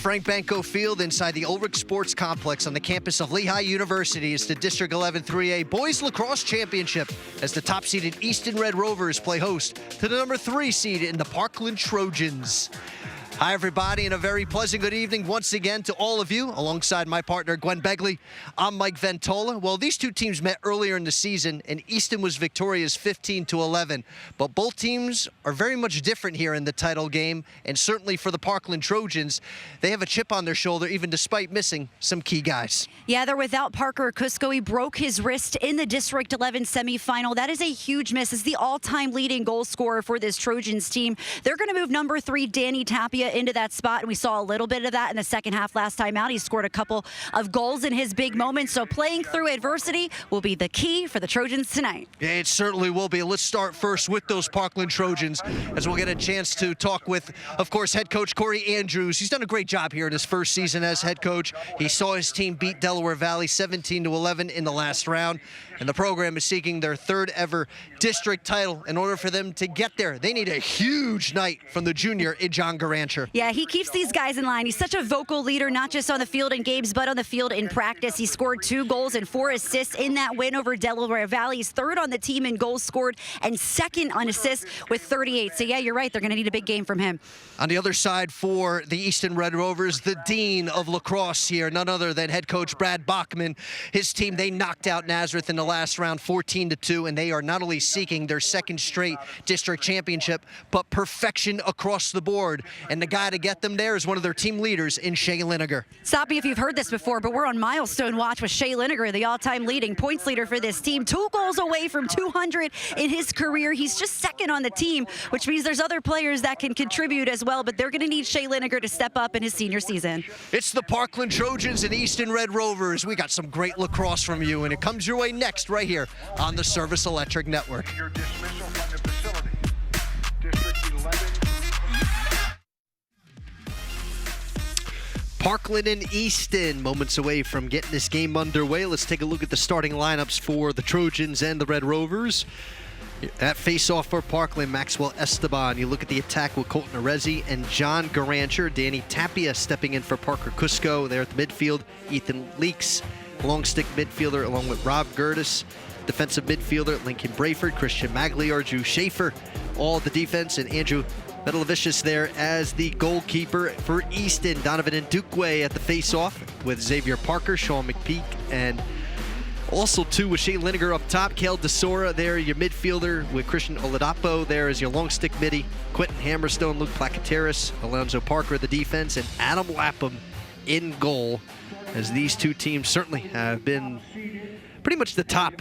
Frank Banco Field inside the Ulrich Sports Complex on the campus of Lehigh University. It's the District 11 3A Boys Lacrosse Championship as the top-seeded Easton Red Rovers play host to the number 3 seed in the Parkland Trojans. Hi, everybody, and a very pleasant good evening once again to all of you. Alongside my partner, Gwen Begley, I'm Mike Ventola. Well, these two teams met earlier in the season, and Easton was victorious 15-11. But both teams are very much different here in the title game, and certainly for the Parkland Trojans, they have a chip on their shoulder, even despite missing some key guys. Yeah, they're without Parker Cusco. He broke his wrist in the District 11 semifinal. That is a huge miss. It's the all-time leading goal scorer for this Trojans team. They're going to move number 3, Danny Tapia, into that spot, and we saw a little bit of that in the second half last time out. He scored a couple of goals in his big moments, so playing through adversity will be the key for the Trojans tonight. Yeah, it certainly will be. Let's start first with those Parkland Trojans, as we'll get a chance to talk with, of course, head coach Corey Andrews. He's done a great job here in his first season as head coach. He saw his team beat Delaware Valley 17-11 in the last round, and the program is seeking their 3rd ever district title. In order for them to get there, they need a huge night from the junior John Garancher. Yeah, he keeps these guys in line. He's such a vocal leader, not just on the field in games, but on the field in practice. He scored 2 goals and 4 assists in that win over Delaware Valley. He's 3rd on the team in goals scored and 2nd on assists with 38. So, yeah, you're right. They're going to need a big game from him. On the other side for the Easton Red Rovers, the dean of lacrosse here, none other than head coach Brad Bachman. His team, they knocked out Nazareth in the last round 14-2, and they are not only seeking their 2nd straight district championship, but perfection across the board. And the guy to get them there is one of their team leaders in Shea Liniger. Stop me if you've heard this before, but we're on milestone watch with Shea Liniger, the all-time leading points leader for this team. 2 goals away from 200 in his career. He's just 2nd on the team, which means there's other players that can contribute as well, but they're going to need Shea Liniger to step up in his senior season. It's the Parkland Trojans and Easton Red Rovers. We got some great lacrosse from you, and it comes your way next right here on the Service Electric Network. Your dismissal from the facility. District 11. Parkland and Easton, moments away from getting this game underway. Let's take a look at the starting lineups for the Trojans and the Red Rovers. At face-off for Parkland, Maxwell Esteban. You look at the attack with Colton Arezzi and John Garancher. Danny Tapia stepping in for Parker Cusco. There at the midfield, Ethan Leaks, long stick midfielder, along with Rob Gertis. Defensive midfielder, Lincoln Brayford, Christian Magliar, Drew Schaefer. All the defense, and Andrew Medalovicius there as the goalkeeper for Easton. Donovan Ndukwe at the face-off with Xavier Parker, Sean McPeak, and also, too, with Shea Liniger up top. Kale DeSora there, your midfielder, with Christian Oladapo there as your long stick midi. Quentin Hammerstone, Luke Placateris, Alonzo Parker the defense, and Adam Lapham in goal, as these two teams certainly have been pretty much the top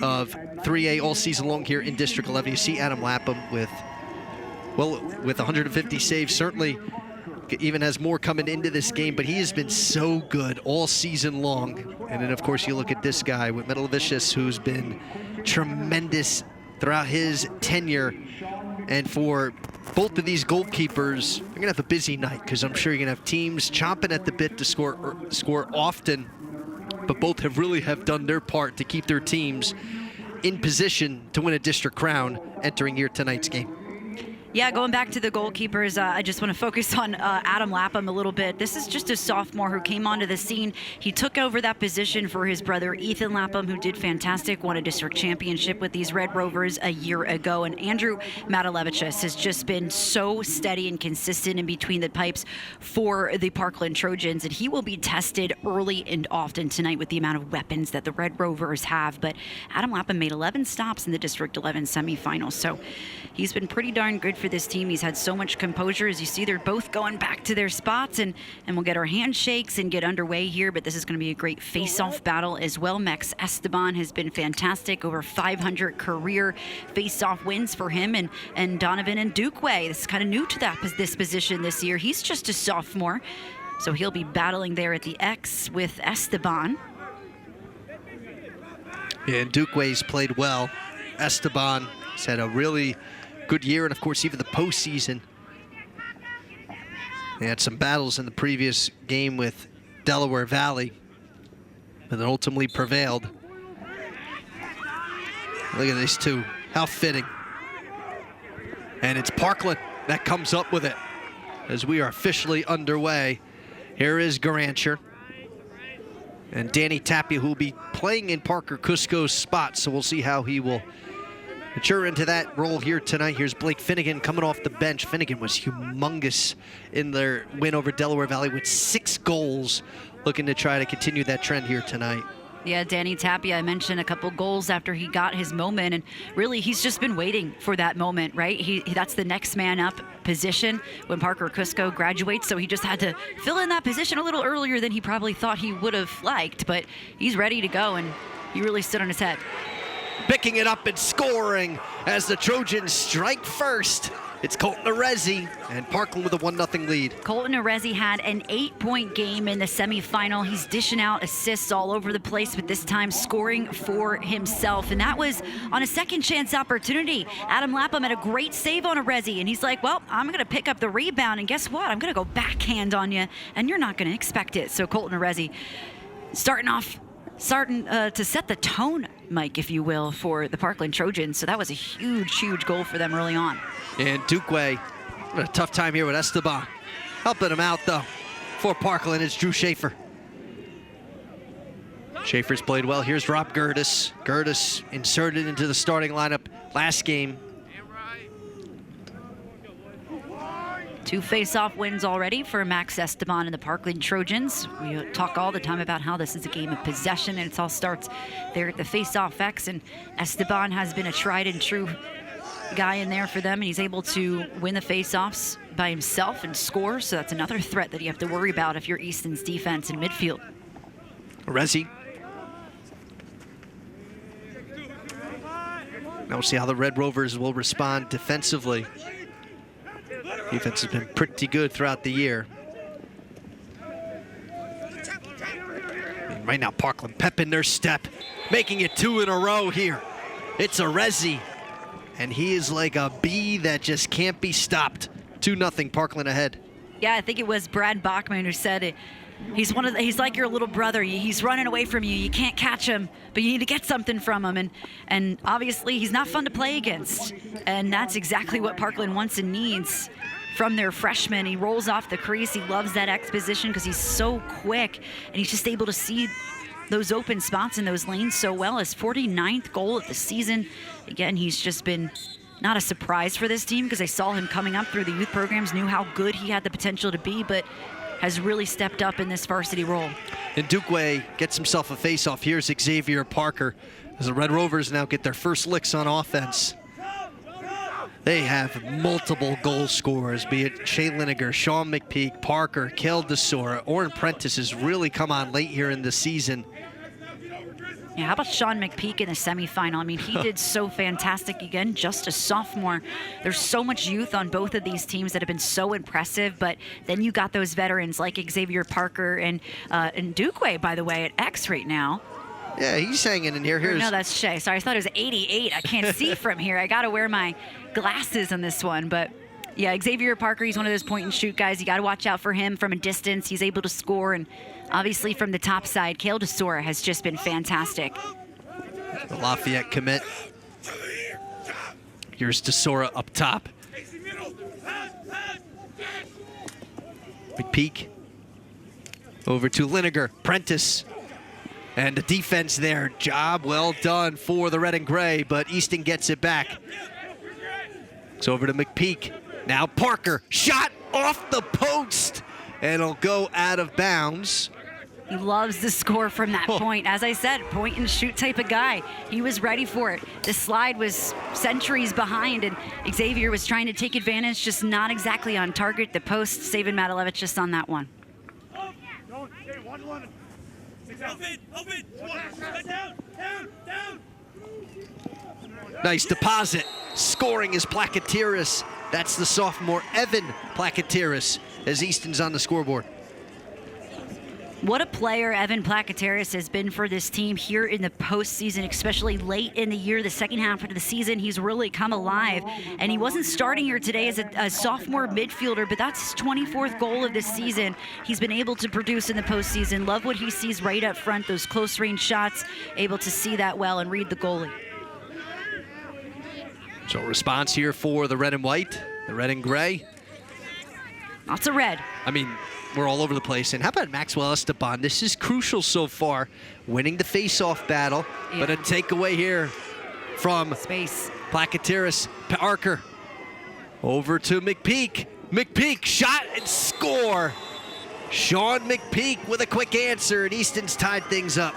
of 3A all season long here in District 11. You see Adam Lapham with 150 saves, certainly even has more coming into this game, but he has been so good all season long. And then, of course, you look at this guy with Medalovicius, who's been tremendous throughout his tenure. And for both of these goalkeepers, they're going to have a busy night, because I'm sure you're going to have teams chomping at the bit to score often. But both have done their part to keep their teams in position to win a district crown entering here tonight's game. Yeah, going back to the goalkeepers, I just want to focus on Adam Lapham a little bit. This is just a sophomore who came onto the scene. He took over that position for his brother, Ethan Lapham, who did fantastic, won a district championship with these Red Rovers a year ago. And Andrew Medalovicius has just been so steady and consistent in between the pipes for the Parkland Trojans. And he will be tested early and often tonight with the amount of weapons that the Red Rovers have. But Adam Lapham made 11 stops in the District 11 semifinals. So he's been pretty darn good for this team. He's had so much composure. As you see, they're both going back to their spots, and we'll get our handshakes and get underway here, but this is going to be a great face-off battle as well. Max Esteban has been fantastic, over 500 career face-off wins for him, and Donovan Ndukwe. This is kind of new to this position this year. He's just a sophomore, so he'll be battling there at the X with Esteban. Yeah, Ndukwe's played well. Esteban has had a really good year, and of course even the postseason. They had some battles in the previous game with Delaware Valley, and then ultimately prevailed. Look at these two, how fitting. And it's Parkland that comes up with it as we are officially underway Here is Garancher. And Danny Tapia, who will be playing in Parker Cusco's spot, so we'll see how he will mature into that role here tonight. Here's Blake Finnegan coming off the bench. Finnegan was humongous in their win over Delaware Valley with 6 goals, looking to try to continue that trend here tonight. Yeah, Danny Tapia, I mentioned a couple goals after he got his moment, and really he's just been waiting for that moment, right? That's the next man up position when Parker Cusco graduates, so he just had to fill in that position a little earlier than he probably thought he would have liked, but he's ready to go, and he really stood on his head. Picking it up and scoring as the Trojans strike first. It's Colton Arezzi and Parkland with a 1-0 lead. Colton Arezzi had an 8-point game in the semifinal. He's dishing out assists all over the place, but this time scoring for himself. And that was on a second chance opportunity. Adam Lapham had a great save on Arezzi, and he's like, well, I'm going to pick up the rebound, and guess what? I'm going to go backhand on you, and you're not going to expect it. So Colton Arezzi starting to set the tone, Mike, if you will, for the Parkland Trojans. So that was a huge, huge goal for them early on. And Duquay, a tough time here with Esteban. Helping him out, though. For Parkland, it's Drew Schaefer. Schaefer's played well. Here's Rob Gertis. Gertis inserted into the starting lineup last game. 2 face-off wins already for Max Esteban and the Parkland Trojans. We talk all the time about how this is a game of possession, and it all starts there at the face-off X, and Esteban has been a tried and true guy in there for them, and he's able to win the face-offs by himself and score, so that's another threat that you have to worry about if you're Easton's defense in midfield. Arezzi. Now we'll see how the Red Rovers will respond defensively. Defense has been pretty good throughout the year. And right now, Parkland pepping their step, making it 2 in a row here. It's Arezzi, and he is like a bee that just can't be stopped. 2-0 Parkland ahead. Yeah, I think it was Brad Bachman who said it. He's like your little brother. He's running away from you. You can't catch him, but you need to get something from him. And obviously, he's not fun to play against. And that's exactly what Parkland wants and needs from their freshman. He rolls off the crease. He loves that exposition because he's so quick, and he's just able to see those open spots in those lanes so well. His 49th goal of the season. Again, he's just been not a surprise for this team because they saw him coming up through the youth programs, knew how good he had the potential to be, but has really stepped up in this varsity role. And Duquay gets himself a face-off. Here's Xavier Parker as the Red Rovers now get their first licks on offense. They have multiple goal scorers, be it Shea Liniger, Sean McPeak, Parker, Kel DeSora. Oren Prentice has really come on late here in the season. Yeah, how about Sean McPeak in the semifinal? I mean, he did so fantastic again, just a sophomore. There's so much youth on both of these teams that have been so impressive, but then you got those veterans like Xavier Parker and Duquay, by the way, at X right now. Yeah, he's hanging in here. No, that's Shea. Sorry, I thought it was 88. I can't see from here. I got to wear my glasses on this one, but yeah, Xavier Parker, he's one of those point-and-shoot guys. You got to watch out for him from a distance. He's able to score, and obviously from the top side, Kel DeSora has just been fantastic. The Lafayette commit. Here's DeSora up top. McPeak over to Liniger. Prentice. And the defense there. Job well done for the red and gray, but Easton gets it back. It's over to McPeak. Now Parker. Shot off the post. And it'll go out of bounds. He loves the score from that point. As I said, point and shoot type of guy. He was ready for it. The slide was centuries behind, and Xavier was trying to take advantage, just not exactly on target. The post, saving Matalevich just on that one. Nice deposit. Scoring is Plakotiris. That's the sophomore Evan Plakotiris as Easton's on the scoreboard. What a player Evan Plakotiris has been for this team here in the postseason, especially late in the year, the second half of the season. He's really come alive, and he wasn't starting here today as a sophomore midfielder, but that's his 24th goal of this season. He's been able to produce in the postseason. Love what he sees right up front, those close-range shots, able to see that well and read the goalie. So response here for the red and white, the red and gray. Lots of red. I mean, we're all over the place. And how about Maxwell Esteban? This is crucial so far, winning the face-off battle. Yeah. But a takeaway here from Space. Plakotiris. Parker over to McPeak. McPeak shot and score. Sean McPeak with a quick answer, and Easton's tied things up.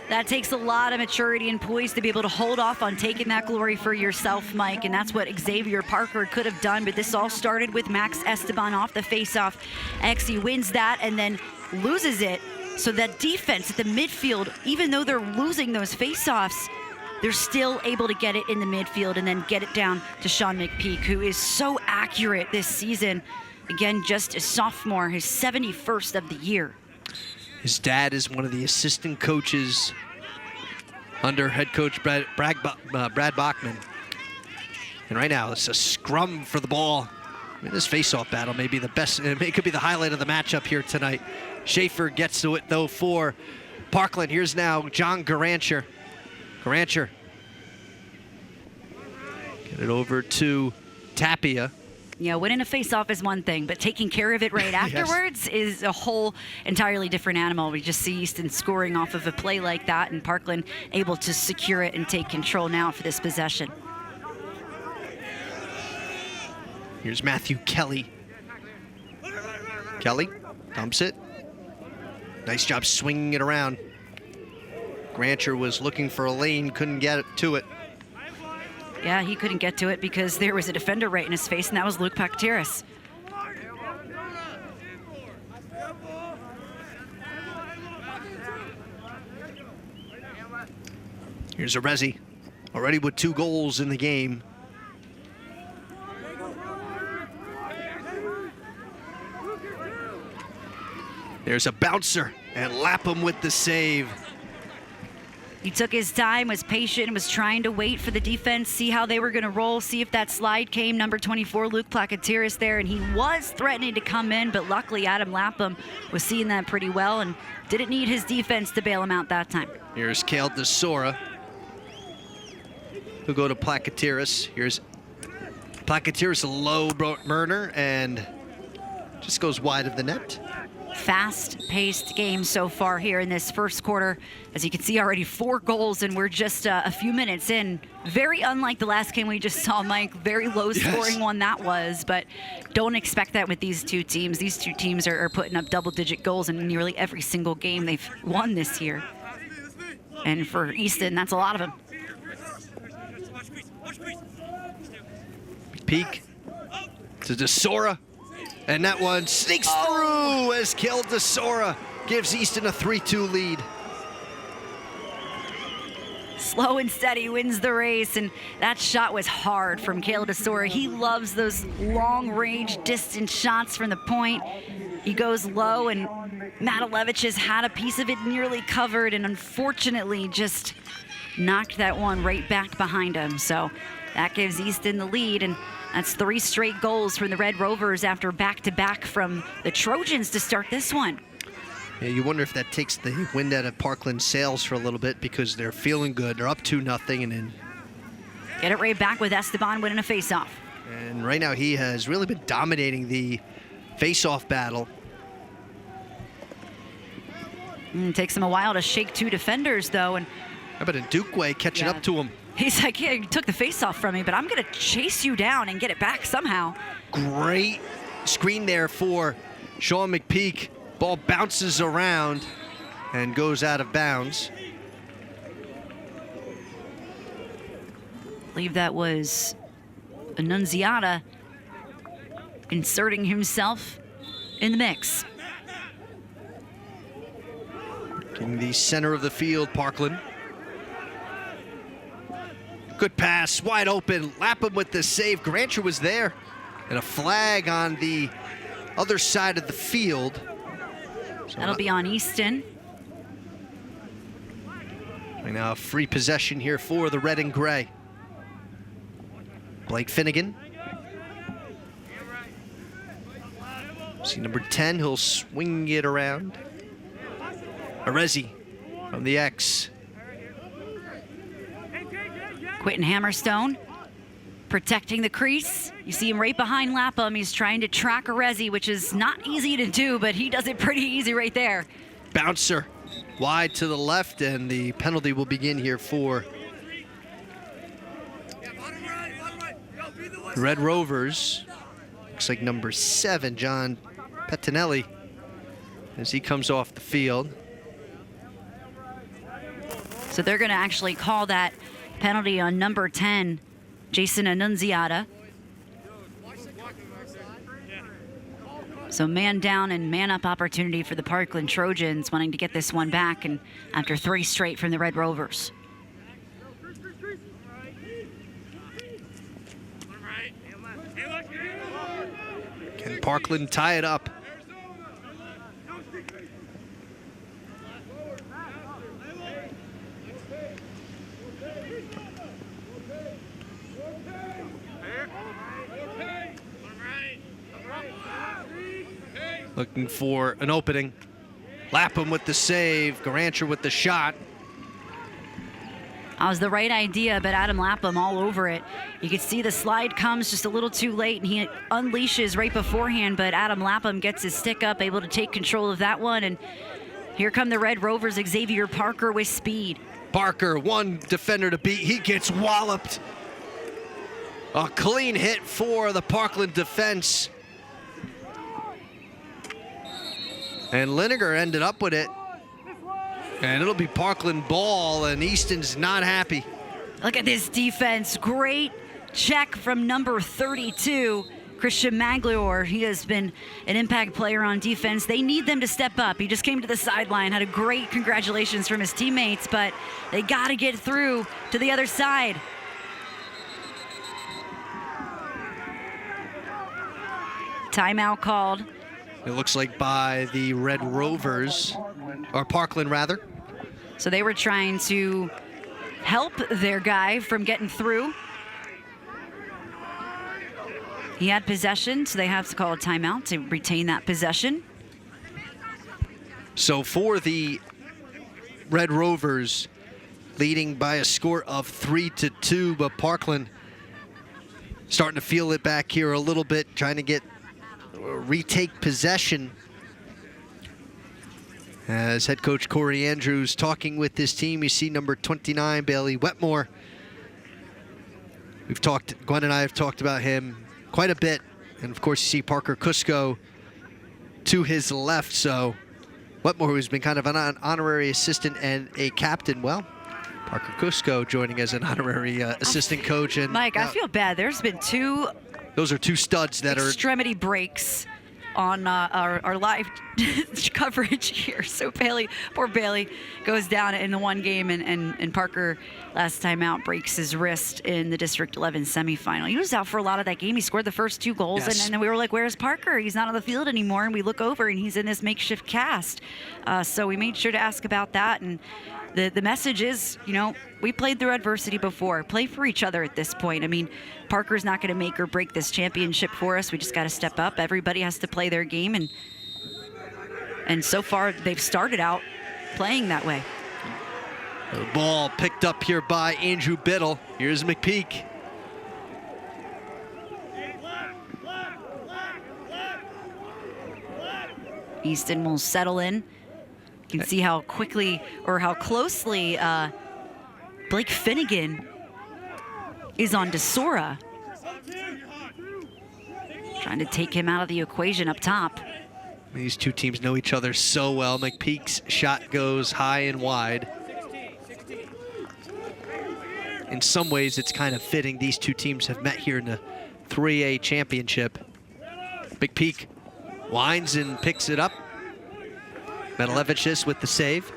That takes a lot of maturity and poise to be able to hold off on taking that glory for yourself, Mike, and that's what Xavier Parker could have done, but this all started with Max Esteban off the faceoff. He wins that and then loses it, so that defense at the midfield, even though they're losing those faceoffs, they're still able to get it in the midfield and then get it down to Sean McPeak, who is so accurate this season. Again, just a sophomore, his 71st of the year. His dad is one of the assistant coaches under head coach Brad Bachman. And right now, it's a scrum for the ball. I mean, this face-off battle may be the best. It could be the highlight of the matchup here tonight. Schaefer gets to it, though, for Parkland. Here's now John Garancher. Garancher. Get it over to Tapia. Yeah, winning a face-off is one thing, but taking care of it right afterwards is a whole entirely different animal. We just see Easton scoring off of a play like that, and Parkland able to secure it and take control now for this possession. Here's Matthew Kelly. Kelly dumps it. Nice job swinging it around. Grancher was looking for a lane, couldn't get it to it. Yeah, he couldn't get to it because there was a defender right in his face, and that was Luke Pakatiris. Here's Arezi, already with 2 goals in the game. There's a bouncer, and Lapham with the save. He took his time, was patient, and was trying to wait for the defense, see how they were going to roll, see if that slide came. Number 24, Luke Plakatiris there, and he was threatening to come in, but luckily Adam Lapham was seeing that pretty well and didn't need his defense to bail him out that time. Here's Cale DeSora. He'll go to Plakatiris. Here's Plakatiris, a low burner, and just goes wide of the net. Fast-paced game so far here in this first quarter. As you can see, already 4 goals, and we're just a few minutes in. Very unlike the last game we just saw, Mike. Very low-scoring one that was, but don't expect that with these two teams. These two teams are putting up double-digit goals in nearly every single game they've won this year. And for Easton, that's a lot of them. Peak to DeSora. And that one sneaks through as Cale DeSora gives Easton a 3-2 lead. Slow and steady wins the race, and that shot was hard from Cale DeSora. He loves those long-range distance shots from the point. He goes low, and Matalevich has had a piece of it nearly covered, and unfortunately just knocked that one right back behind him. So that gives Easton the lead, and that's 3 straight goals from the Red Rovers after back-to-back from the Trojans to start this one. Yeah, you wonder if that takes the wind out of Parkland's sails for a little bit because they're feeling good. They're up 2-0, and then get it right back with Esteban winning a face-off. And right now he has really been dominating the face-off battle. Takes him a while to shake 2 defenders, though. And how about a Dukeway catching up to him? He's like, yeah, you took the face-off from me, but I'm going to chase you down and get it back somehow. Great screen there for Sean McPeak. Ball bounces around and goes out of bounds. I believe that was Annunziata inserting himself in the mix. In the center of the field, Parkland. Good pass, wide open. Lapham with the save. Grancher was there. And a flag on the other side of the field. So that'll be on Easton. Right now, a free possession here for the red and gray. Blake Finnegan. See number 10, he'll swing it around. Arezi from the X. Quentin Hammerstone. protecting the crease. You see him right behind Lapham. He's trying to track Arezzi, which is not easy to do, but he does it pretty easy right there. Bouncer wide to the left, and the penalty will begin here for the Red Rovers. Looks like number 7, John Pettinelli, as he comes off the field. So they're going to actually call that penalty on number 10, Jason Annunziata. So man down and man up opportunity for the Parkland Trojans, wanting to get this one back, and after 3 straight from the Red Rovers. Can Parkland tie it up? Looking for an opening. Lapham with the save, Garancher with the shot. That was the right idea, but Adam Lapham all over it. You can see the slide comes just a little too late, and he unleashes right beforehand, but Adam Lapham gets his stick up, able to take control of that one, and here come the Red Rovers, Xavier Parker with speed. Parker, one defender to beat. He gets walloped. A clean hit for the Parkland defense. And Lineker ended up with it. And it'll be Parkland ball, and Easton's not happy. Look at this defense. Great check from number 32, Christian Magliore. He has been an impact player on defense. They need them to step up. He just came to the sideline, had a great congratulations from his teammates, but they got to get through to the other side. Timeout called. It looks like by the Red Rovers, or Parkland rather. So they were trying to help their guy from getting through. He had possession, so they have to call a timeout to retain that possession. So for the Red Rovers, leading by a score of 3-2, but Parkland starting to feel it back here a little bit, trying to retake possession. As head coach Corey Andrews talking with his team, you see number 29, Bailey Wetmore. Gwen and I have talked about him quite a bit. And of course, you see Parker Cusco to his left. So Wetmore, who's been kind of an honorary assistant and a captain, well, Parker Cusco joining as an honorary assistant coach. And Mike, I feel bad. There's been those are two studs that are extremity breaks on our live coverage here. So poor Bailey goes down in the one game, and Parker last time out breaks his wrist in the District 11 semifinal. He was out for a lot of that game. He scored the first 2 goals, yes. and then we were like, where's Parker? He's not on the field anymore, and we look over, and he's in this makeshift cast. So we made sure to ask about that, and the message is, we played through adversity before. Play for each other at this point. I mean, Parker's not going to make or break this championship for us. We just got to step up. Everybody has to play their game, and so far they've started out playing that way. The ball picked up here by Andrew Biddle. Here's McPeak. Easton will settle in. You can see how quickly or how closely Blake Finnegan is on DeSora. Trying to take him out of the equation up top. These two teams know each other so well. McPeak's shot goes high and wide. In some ways, it's kind of fitting. These two teams have met here in the 3A championship. McPeak winds and picks it up. Metalevicius with the save.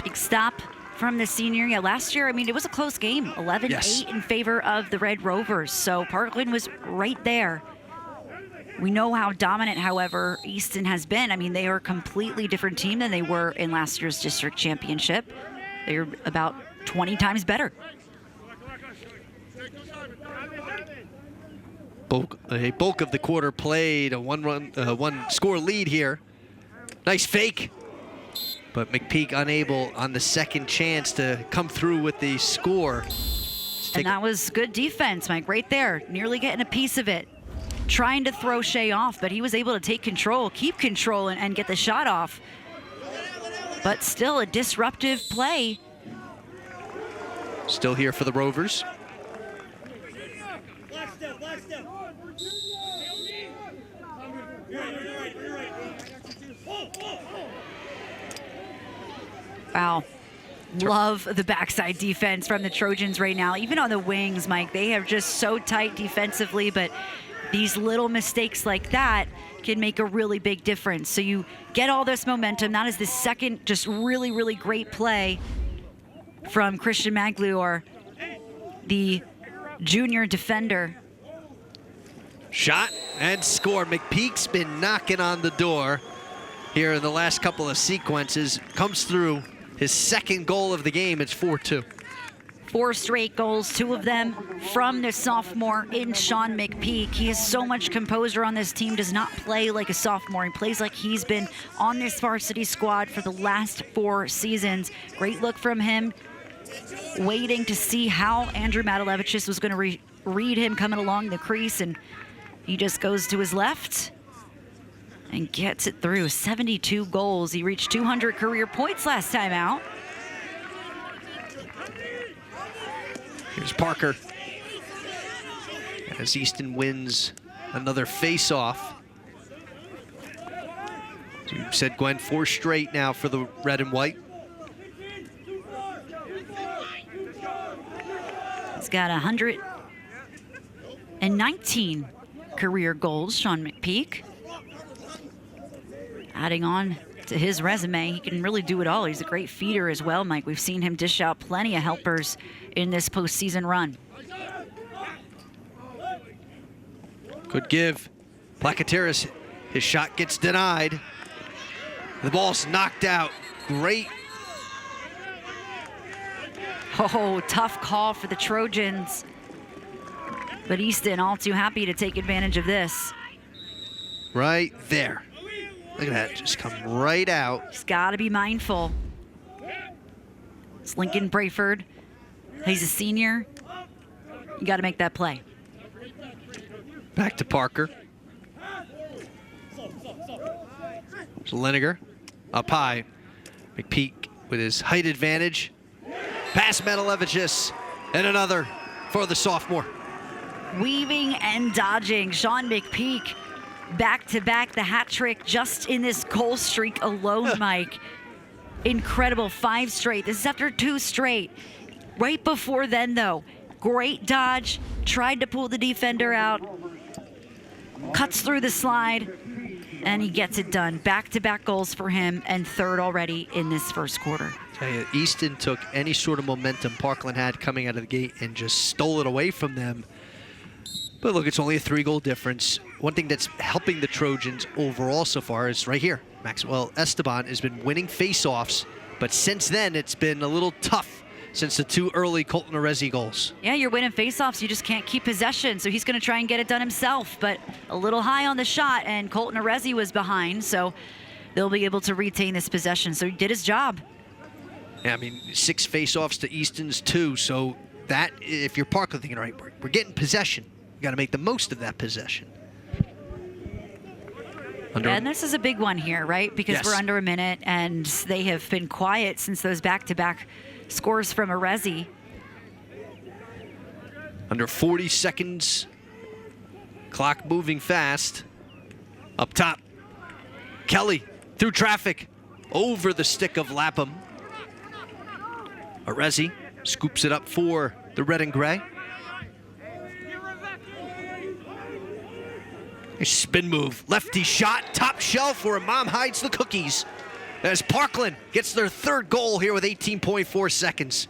Big stop from the senior. Yeah, last year, I mean, it was a close game. 11-8 in favor of the Red Rovers. So Parkland was right there. We know how dominant, however, Easton has been. I mean, they are a completely different team than they were in last year's district championship. They're about 20 times better. A bulk of the quarter played, a one score lead here. Nice fake, but McPeak unable on the second chance to come through with the score. It's And that was good defense, Mike, right there. Nearly getting a piece of it. Trying to throw Shea off, but he was able to take control, keep control, and get the shot off. But still a disruptive play. Still here for the Rovers. Wow. Love the backside defense from the Trojans right now. Even on the wings, Mike, they are just so tight defensively, but these little mistakes like that can make a really big difference. So you get all this momentum. That is the second just really, really great play from Christian Maglior, the junior defender. Shot and score. McPeak's been knocking on the door here in the last couple of sequences. Comes through his second goal of the game. It's 4-2. 4 straight goals, 2 of them from the sophomore in Sean McPeak. He has so much composure on this team, does not play like a sophomore. He plays like he's been on this varsity squad for the last 4 seasons. Great look from him, waiting to see how Andrew Matalevicius was going to read him coming along the crease, and he just goes to his left and gets it through. 72 goals. He reached 200 career points last time out. Here's Parker as Easton wins another face-off. So you said, Gwen, 4 straight now for the red and white. He's got 119 career goals, Sean McPeak. Adding on to his resume, he can really do it all. He's a great feeder as well, Mike. We've seen him dish out plenty of helpers in this postseason run. Could give. Placateris, his shot gets denied. The ball's knocked out. Great. Oh, tough call for the Trojans. But Easton all too happy to take advantage of this. Right there. Look at that, just come right out. He's got to be mindful. It's Lincoln Brayford. He's a senior. You got to make that play. Back to Parker. Liniger up high. McPeak with his height advantage. Pass Matalevicius, and another for the sophomore. Weaving and dodging. Sean McPeak, back-to-back, the hat trick just in this goal streak alone, Mike. Incredible, 5 straight. This is after 2 straight. Right before then, though, great dodge, tried to pull the defender out, cuts through the slide, and he gets it done. Back-to-back goals for him, and 3rd already in this first quarter. Tell you, Easton took any sort of momentum Parkland had coming out of the gate and just stole it away from them. But look, it's only a 3-goal difference. One thing that's helping the Trojans overall so far is right here. Maxwell Esteban has been winning face-offs, but since then it's been a little tough since the 2 early Colton Arezzi goals. Yeah, you're winning face-offs. You just can't keep possession, so he's going to try and get it done himself, but a little high on the shot, and Colton Arezzi was behind, so they'll be able to retain this possession. So he did his job. Yeah, I mean, 6 face-offs to Easton's 2, so that, if you're Parkland thinking, all right, we're getting possession. You got to make the most of that possession. And this is a big one here, right? Because Yes. we're under a minute, and they have been quiet since those back-to-back scores from Arezzi. Under 40 seconds. Clock moving fast. Up top. Kelly through traffic. Over the stick of Lapham. Arezzi scoops it up for the red and gray. A spin move, lefty shot, top shelf where Mom hides the cookies. As Parkland gets their 3rd goal here with 18.4 seconds.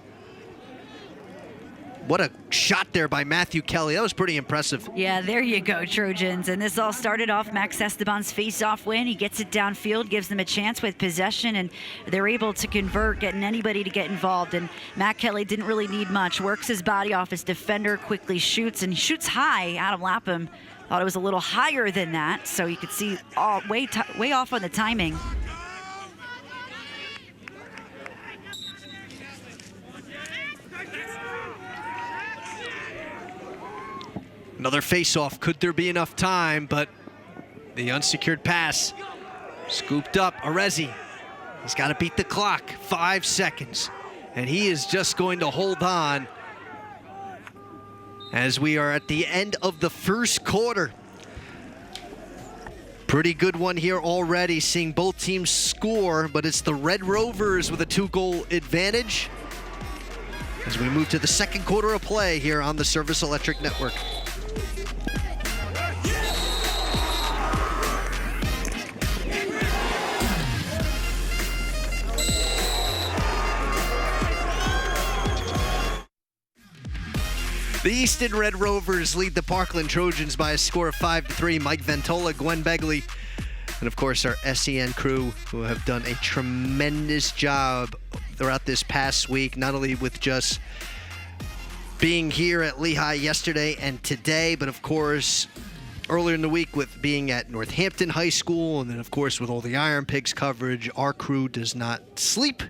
What a shot there by Matthew Kelly. That was pretty impressive. Yeah, there you go, Trojans. And this all started off Max Esteban's face-off win. He gets it downfield, gives them a chance with possession, and they're able to convert, getting anybody to get involved. And Matt Kelly didn't really need much. Works his body off his defender, quickly shoots, and shoots high. Adam Lapham thought it was a little higher than that, so you could see way off on the timing. Another face-off. Could there be enough time? But the unsecured pass scooped up. Arezi. He's got to beat the clock. 5 seconds. And he is just going to hold on as we are at the end of the first quarter. Pretty good one here already, seeing both teams score, but it's the Red Rovers with a 2-goal advantage as we move to the second quarter of play here on the Service Electric Network. The Easton Red Rovers lead the Parkland Trojans by a score of 5-3. Mike Ventola, Gwen Begley, and of course our SEN crew, who have done a tremendous job throughout this past week, not only with just being here at Lehigh yesterday and today, but of course earlier in the week with being at Northampton High School, and then of course with all the Iron Pigs coverage. Our crew does not sleep.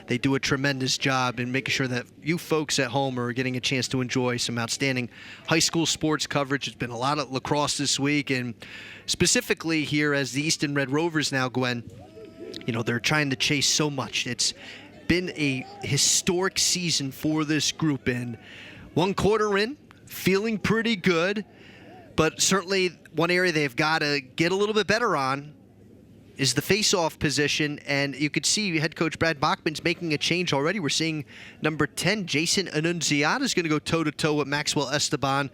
They do a tremendous job in making sure that you folks at home are getting a chance to enjoy some outstanding high school sports coverage. There's been a lot of lacrosse this week, and specifically here as the Easton Red Rovers now, Gwen, you know, they're trying to chase so much. It's been a historic season for this group, and one quarter in, feeling pretty good. But certainly one area they've got to get a little bit better on is the face-off position. And you could see head coach Brad Bachman's making a change already. We're seeing number 10, Jason Annunziata, is going to go toe-to-toe with Maxwell Esteban.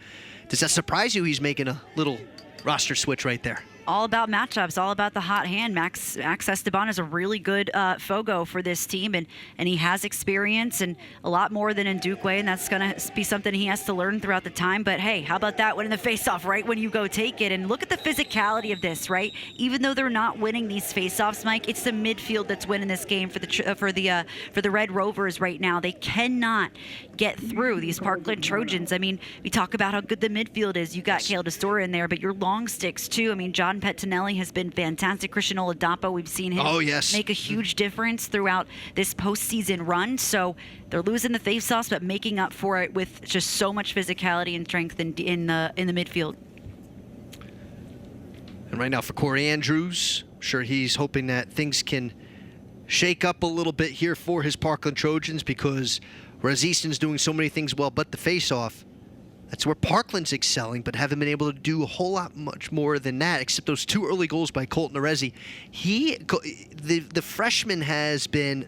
Does that surprise you? He's making a little roster switch right there. All about matchups, all about the hot hand. Max Esteban is a really good fogo for this team, and he has experience and a lot more than in Dukeway, and that's going to be something he has to learn throughout the time. But hey, how about that winning the faceoff right when you go take it? And look at the physicality of this, right? Even though they're not winning these faceoffs, Mike, it's the midfield that's winning this game for the Red Rovers right now. They cannot get through these Parkland Trojans. I mean, we talk about how good the midfield is. You got Kale DeStora in there, but your long sticks too. I mean, John Pettinelli has been fantastic. Christian Oladapo, we've seen him make a huge difference throughout this postseason run. So they're losing the faceoffs, but making up for it with just so much physicality and strength in the midfield. And right now for Corey Andrews, I'm sure he's hoping that things can shake up a little bit here for his Parkland Trojans, because whereas Easton's doing so many things well but the face-off, that's where Parkland's excelling, but haven't been able to do a whole lot much more than that, except those 2 early goals by Colton Arezi. The freshman has been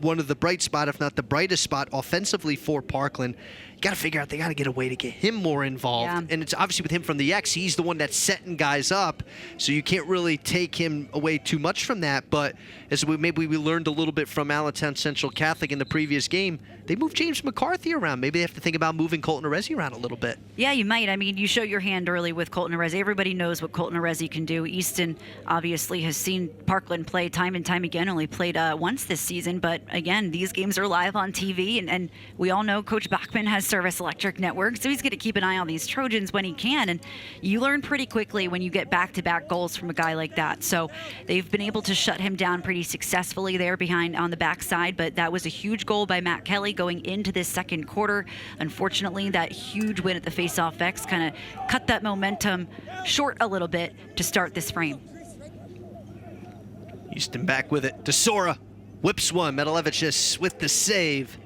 one of the bright spot, if not the brightest spot, offensively for Parkland. You got to figure out, they got to get a way to get him more involved. Yeah. And it's obviously with him from the X, he's the one that's setting guys up, so you can't really take him away too much from that. But as maybe we learned a little bit from Allentown Central Catholic in the previous game, they moved James McCarthy around. Maybe they have to think about moving Colton Arezi around a little bit. Yeah, you might. I mean, you show your hand early with Colton Arezi. Everybody knows what Colton Arezi can do. Easton obviously has seen Parkland play time and time again, only played once this season. But again, these games are live on TV, and we all know Coach Bachman has Service Electric Network, so he's going to keep an eye on these Trojans when he can. And you learn pretty quickly when you get back-to-back goals from a guy like that. So they've been able to shut him down pretty successfully there behind on the backside, but that was a huge goal by Matt Kelly going into this second quarter. Unfortunately, that huge win at the face-off X kind of cut that momentum short a little bit to start this frame. Easton back with it. DeSora whips one. Metalevicius with the save.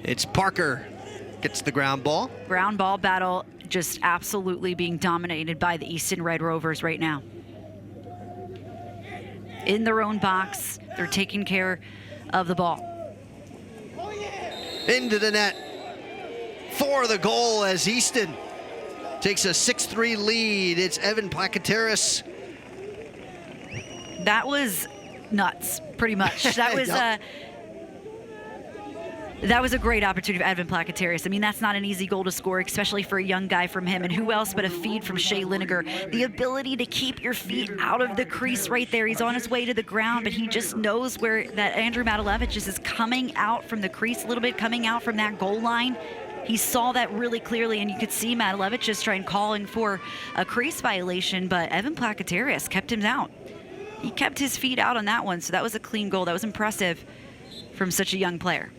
It's Parker. Gets the ground ball. Ground ball battle just absolutely being dominated by the Easton Red Rovers right now. In their own box, they're taking care of the ball. Into the net for the goal as Easton takes a 6-3 lead. It's Evan Placateris. That was nuts, pretty much. That was That was a great opportunity for Evan Placateris. I mean, that's not an easy goal to score, especially for a young guy from him. And who else but a feed from Shea Lineker? The ability to keep your feet out of the crease right there. He's on his way to the ground, but he just knows where that Andrew Matalevich is coming out from the crease a little bit, coming out from that goal line. He saw that really clearly, and you could see Matalevich just trying calling for a crease violation, but Evan Placateris kept him out. He kept his feet out on that one, so that was a clean goal. That was impressive from such a young player.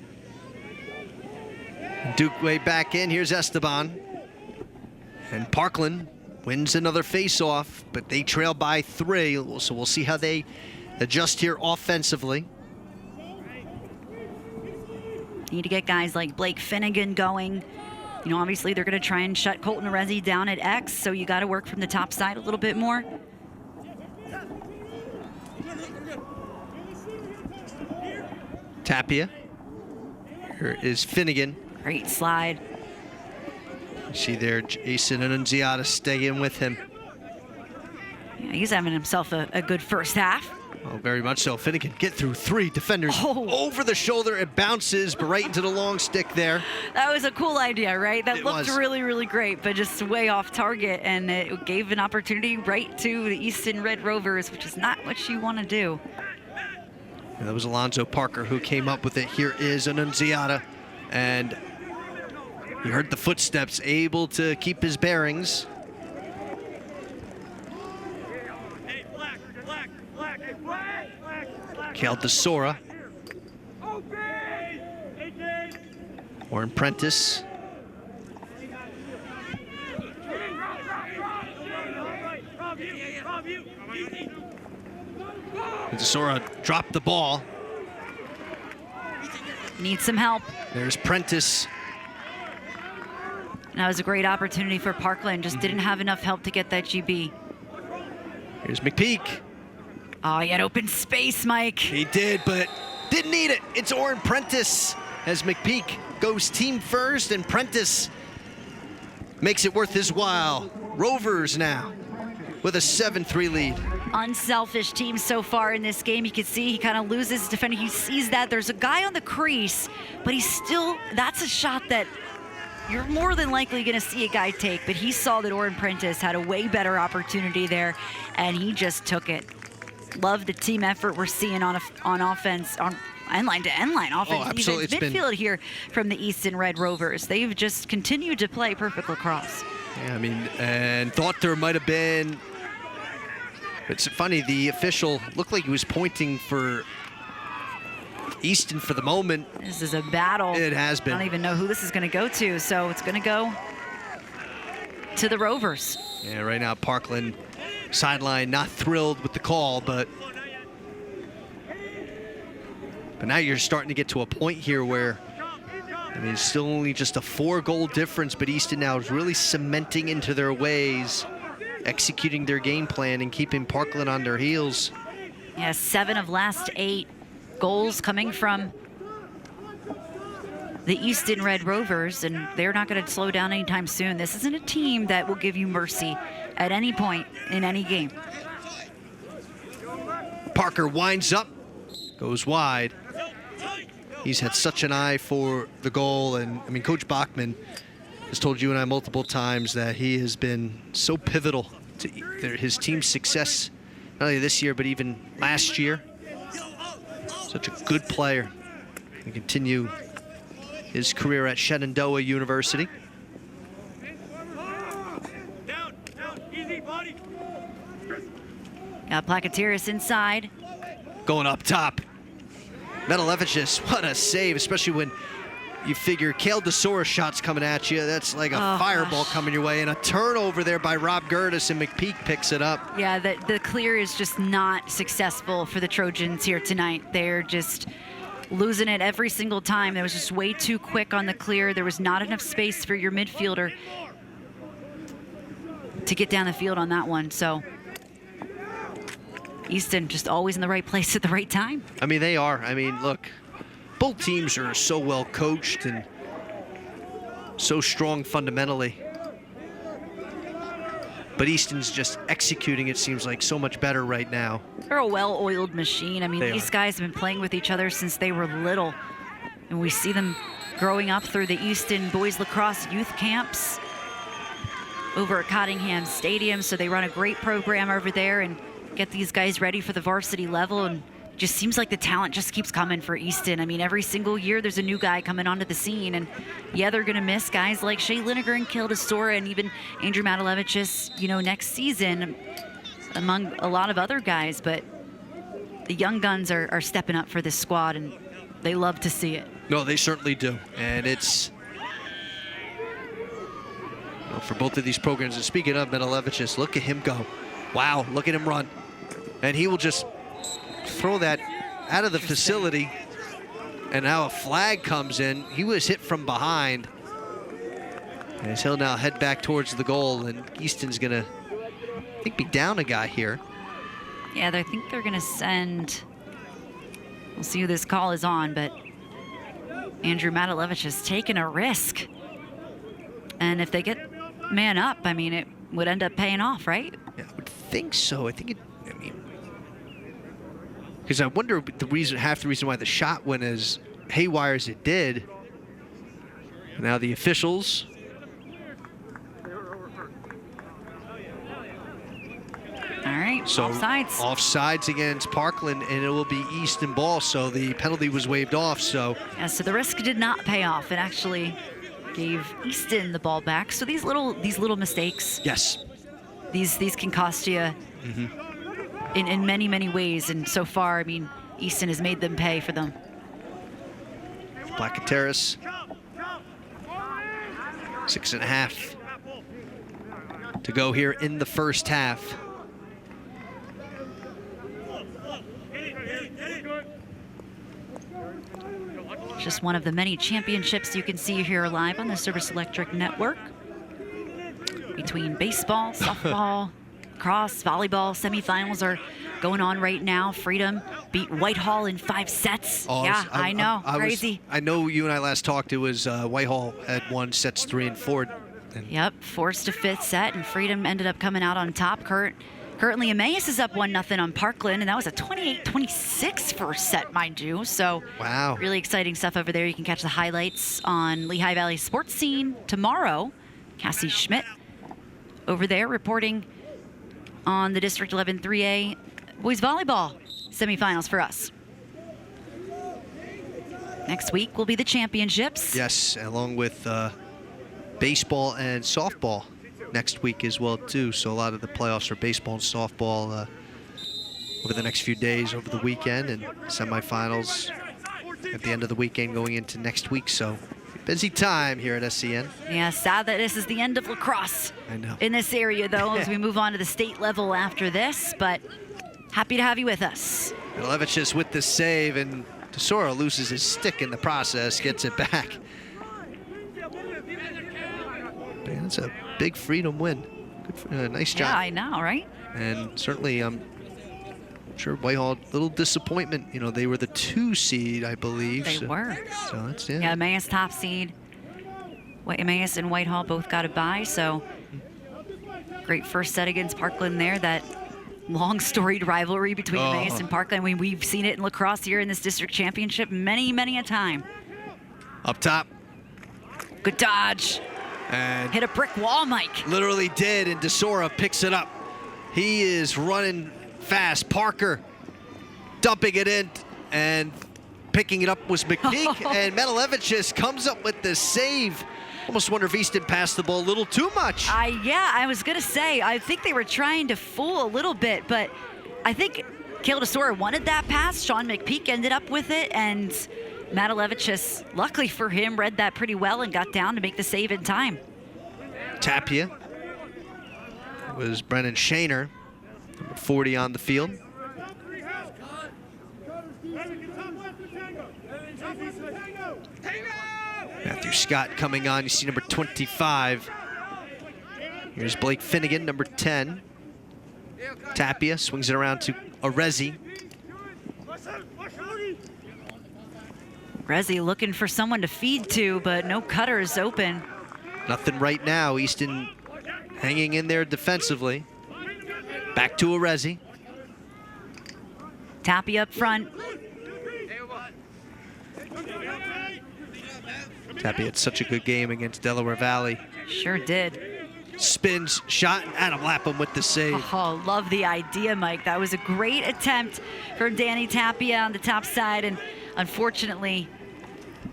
Duke way back in. Here's Esteban. And Parkland wins another face-off, but they trail by 3, so we'll see how they adjust here offensively. Need to get guys like Blake Finnegan going. You know, obviously they're going to try and shut Colton Arezzi down at X, so you got to work from the top side a little bit more. Tapia. Here is Finnegan. Great slide. You see there, Jason Annunziata staying with him. Yeah, he's having himself a good first half. Oh, very much so. Finnegan get through 3 defenders over the shoulder. It bounces, but right into the long stick there. That was a cool idea, right? That looked was. really, really great, but just way off target, and it gave an opportunity right to the Easton Red Rovers, which is not what you want to do. And that was Alonzo Parker who came up with it. Here is Annunziata, and you heard the footsteps, able to keep his bearings. Caldesora. Warren Prentice. Caldesora dropped the ball. Needs some help. There's Prentice. That was a great opportunity for Parkland. Just didn't have enough help to get that GB. Here's McPeak. Oh, he had open space, Mike. He did, but didn't need it. It's Warren Prentice as McPeak goes team first, and Prentice makes it worth his while. Rovers now with a 7-3 lead. Unselfish team so far in this game. You can see he kind of loses defender. He sees that there's a guy on the crease, but he's still, that's a shot that you're more than likely going to see a guy take, but he saw that Warren Prentice had a way better opportunity there, and he just took it. Love the team effort we're seeing on offense, on end-line to end-line offense. Oh, absolutely. It's midfield here from the Easton Red Rovers. They've just continued to play perfect lacrosse. Yeah, I mean, and thought there might have been. It's funny, the official looked like he was pointing for Easton for the moment. This is a battle. It has been. I don't even know who this is going to go to, so it's going to go to the Rovers. Yeah, right now Parkland sideline not thrilled with the call, but now you're starting to get to a point here where, I mean, it's still only just a 4-goal difference, but Easton now is really cementing into their ways, executing their game plan and keeping Parkland on their heels. Yeah, 7 of last 8 goals coming from the Easton Red Rovers, and they're not going to slow down anytime soon. This isn't a team that will give you mercy at any point in any game. Parker winds up, goes wide. He's had such an eye for the goal, and I mean, Coach Bachman has told you and I multiple times that he has been so pivotal to his team's success, not only this year, but even last year. Such a good player. And continue his career at Shenandoah University. Got Plakotiris inside. Going up top. Metalevicius, what a save, especially when you figure Caldesora shots coming at you. That's like a fireball coming your way. And a turnover there by Rob Gertis, and McPeak picks it up. Yeah, the clear is just not successful for the Trojans here tonight. They're just losing it every single time. There was just way too quick on the clear. There was not enough space for your midfielder to get down the field on that one. So Easton just always in the right place at the right time. I mean, they are. I mean, look, both teams are so well coached and so strong fundamentally. But Easton's just executing, it seems like, so much better right now. They're a well-oiled machine. I mean, these guys have been playing with each other since they were little. And we see them growing up through the Easton Boys Lacrosse Youth Camps over at Cottingham Stadium. So they run a great program over there and get these guys ready for the varsity level. And it just seems like the talent just keeps coming for Easton. I mean, every single year there's a new guy coming onto the scene. And yeah, they're going to miss guys like Shea Lineker and Caldesora and even Andrew Metalevicius, you know, next season, among a lot of other guys. But the young guns are stepping up for this squad, and they love to see it. No, they certainly do. And it's Well, for both of these programs, and speaking of Metalevicius, look at him go. Wow, look at him run. And he will just throw that out of the facility. And now a flag comes in. He was hit from behind. As he'll now head back towards the goal, and Easton's gonna, I think, be down a guy here. Yeah, I think they're gonna send, we'll see who this call is on, but Andrew Matalevich has taken a risk. And if they get man up, I mean, it would end up paying off, right? Yeah, I would think so. I think it, I mean, because I wonder the reason, half the reason why the shot went as haywire as it did. Now the officials. All right, So offsides. Offsides against Parkland, and it will be Easton ball. So the penalty was waved off. So Yeah, so the risk did not pay off. It actually gave Easton the ball back. So these little mistakes, yes, these can cost you in many ways. And so far, I mean, Easton has made them pay for them. Blackateris, 6.5 to go here in the first half. Just one of the many championships you can see here live on the Service Electric Network. Between baseball, softball, lacrosse, volleyball, semifinals are going on right now. Freedom beat Whitehall in 5 sets. Oh, yeah, I know, crazy. I know you and I last talked, it was Whitehall had won sets 3 and 4. And Yep, forced to 5th set, and Freedom ended up coming out on top. Currently, Emmaus is up 1-0 on Parkland, and that was a 28-26 first set, mind you. So, wow. really exciting stuff over there. You can catch the highlights on Lehigh Valley Sports Scene tomorrow. Cassie Schmidt over there reporting on the District 11 3A boys volleyball semifinals for us. Next week will be the championships. Yes, along with baseball and softball next week as well too. So a lot of the playoffs for baseball and softball over the next few days, over the weekend, and semifinals at the end of the weekend going into next week. So busy time here at SCN. Yeah, sad that this is the end of lacrosse. I know. In this area, though, as we move on to the state level after this, but happy to have you with us. Levicius with the save, and Tesoro loses his stick in the process, gets it back. Man, it's a big Freedom win. Good, nice job. Yeah, I know, right? And certainly, I'm sure Whitehall, a little disappointment. You know, they were the 2 seed, I believe. They were. So that's it. Yeah, Emmaus top seed. Emmaus and Whitehall both got a bye, so great first set against Parkland there. That long storied rivalry between Emmaus and Parkland. We've seen it in lacrosse here in this district championship many a time. Up top. Good dodge. And Hit a brick wall, Mike. literally did, and Desora picks it up. He is running fast. Parker dumping it in, and picking it up was McPeak, and Metalevicius comes up with the save. Almost wonder if Easton passed the ball a little too much. Yeah, I was gonna say, I think they were trying to fool a little bit, but I think Caleb Desora wanted that pass. Sean McPeak ended up with it, and Matalevicius, luckily for him, read that pretty well and got down to make the save in time. Tapia. It was Brennan Shaner, number 40 on the field. Matthew Scott coming on. You see number 25. Here's Blake Finnegan, number 10. Tapia swings it around to Arezi. Rezi looking for someone to feed to, but no cutters open. Nothing right now. Easton hanging in there defensively. Back to Arezi. Tapia up front. Tapia had such a good game against Delaware Valley. Sure did. Spins, shot, and Adam Lapham with the save. Oh, love the idea, Mike. That was a great attempt from Danny Tapia on the top side, and unfortunately,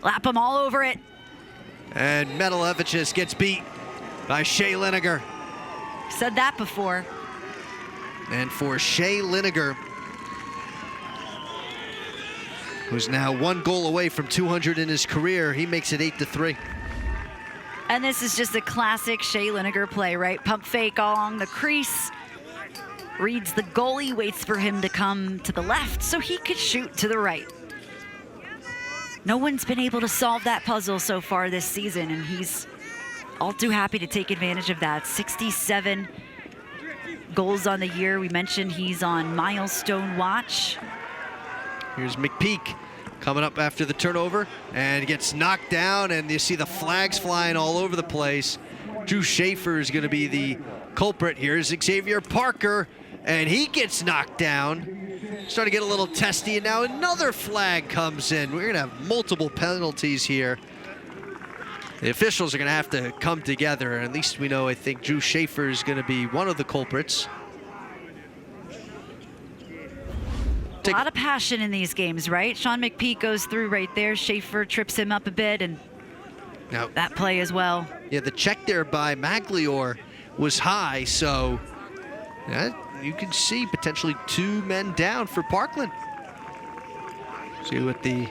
Lapham all over it. And Metalevicius gets beat by Shea Liniger. Said that before. And for Shea Liniger, who's now 1 goal away from 200 in his career, he makes it 8-3. And this is just a classic Shea Lineker play, right? Pump fake along the crease. Reads the goalie, waits for him to come to the left so he could shoot to the right. No one's been able to solve that puzzle so far this season, and he's all too happy to take advantage of that. 67 goals on the year. We mentioned he's on milestone watch. Here's McPeak coming up after the turnover and gets knocked down, and you see the flags flying all over the place. Drew Schaefer is going to be the culprit. Here's Xavier Parker, and he gets knocked down. Starting to get a little testy, and now another flag comes in. We're going to have multiple penalties here. The officials are going to have to come together, and at least we know, I think, Drew Schaefer is going to be one of the culprits. A lot of passion in these games, right? Sean McPeak goes through right there. Schaefer trips him up a bit, and now, that play as well. Yeah, the check there by Magliore was high, so you can see potentially 2 men down for Parkland. See what the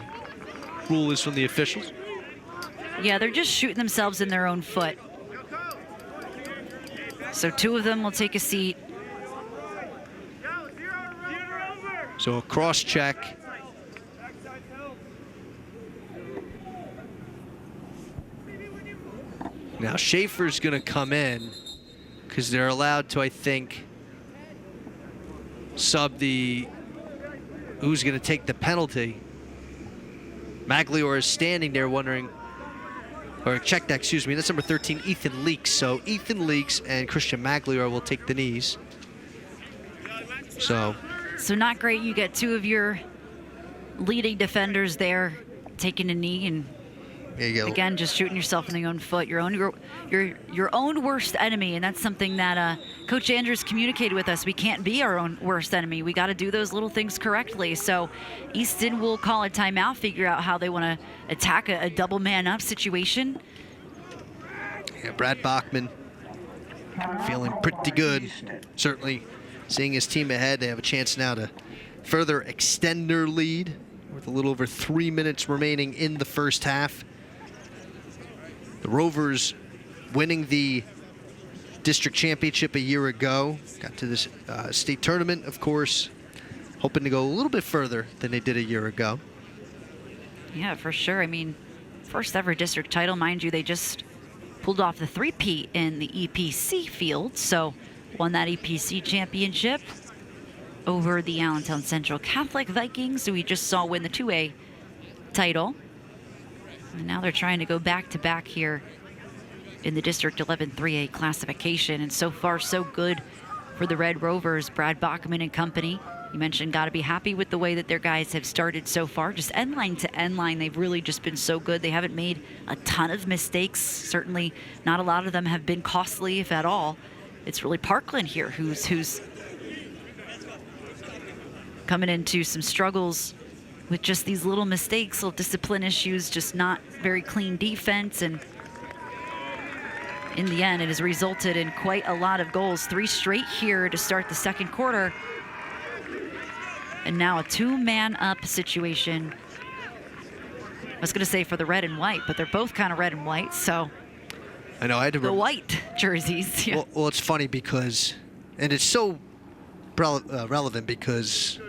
rule is from the officials. Yeah, they're just shooting themselves in their own foot. So 2 of them will take a seat. So a cross check. Now Schaefer's going to come in because they're allowed to, I think, sub the who's going to take the penalty. Magliore is standing there wondering, or check that, excuse me, that's number 13, Ethan Leaks. So Ethan Leaks and Christian Magliore will take the knees. So not great. You get 2 of your leading defenders there taking a knee, and there you go. Again, just shooting yourself in the own foot, your own worst enemy, and that's something that Coach Andrews communicated with us. We can't be our own worst enemy. We got to do those little things correctly. So Easton will call a timeout, figure out how they want to attack a double man up situation. Yeah, Brad Bachman feeling pretty good. Certainly seeing his team ahead. They have a chance now to further extend their lead with a little over 3 minutes remaining in the first half. The Rovers winning the district championship a year ago. Got to this state tournament, of course, hoping to go a little bit further than they did a year ago. Yeah, for sure. I mean, first ever district title, mind you. They just pulled off the 3-peat in the EPC field, so won that EPC championship over the Allentown Central Catholic Vikings, who we just saw win the 2A title. And now they're trying to go back-to-back here in the District 11 3A classification. And so far, so good for the Red Rovers. Brad Bachman and company, you mentioned, got to be happy with the way that their guys have started so far. Just end line to end line, they've really just been so good. They haven't made a ton of mistakes. Certainly not a lot of them have been costly, if at all. It's really Parkland here who's coming into some struggles with just these little mistakes, little discipline issues, just not very clean defense. And in the end, it has resulted in quite a lot of goals. 3 straight here to start the second quarter. And now a 2-man up situation. I was going to say for the red and white, but they're both kind of red and white, so. I know, I had to the white jerseys. Yeah. Well, it's funny because, and it's so relevant because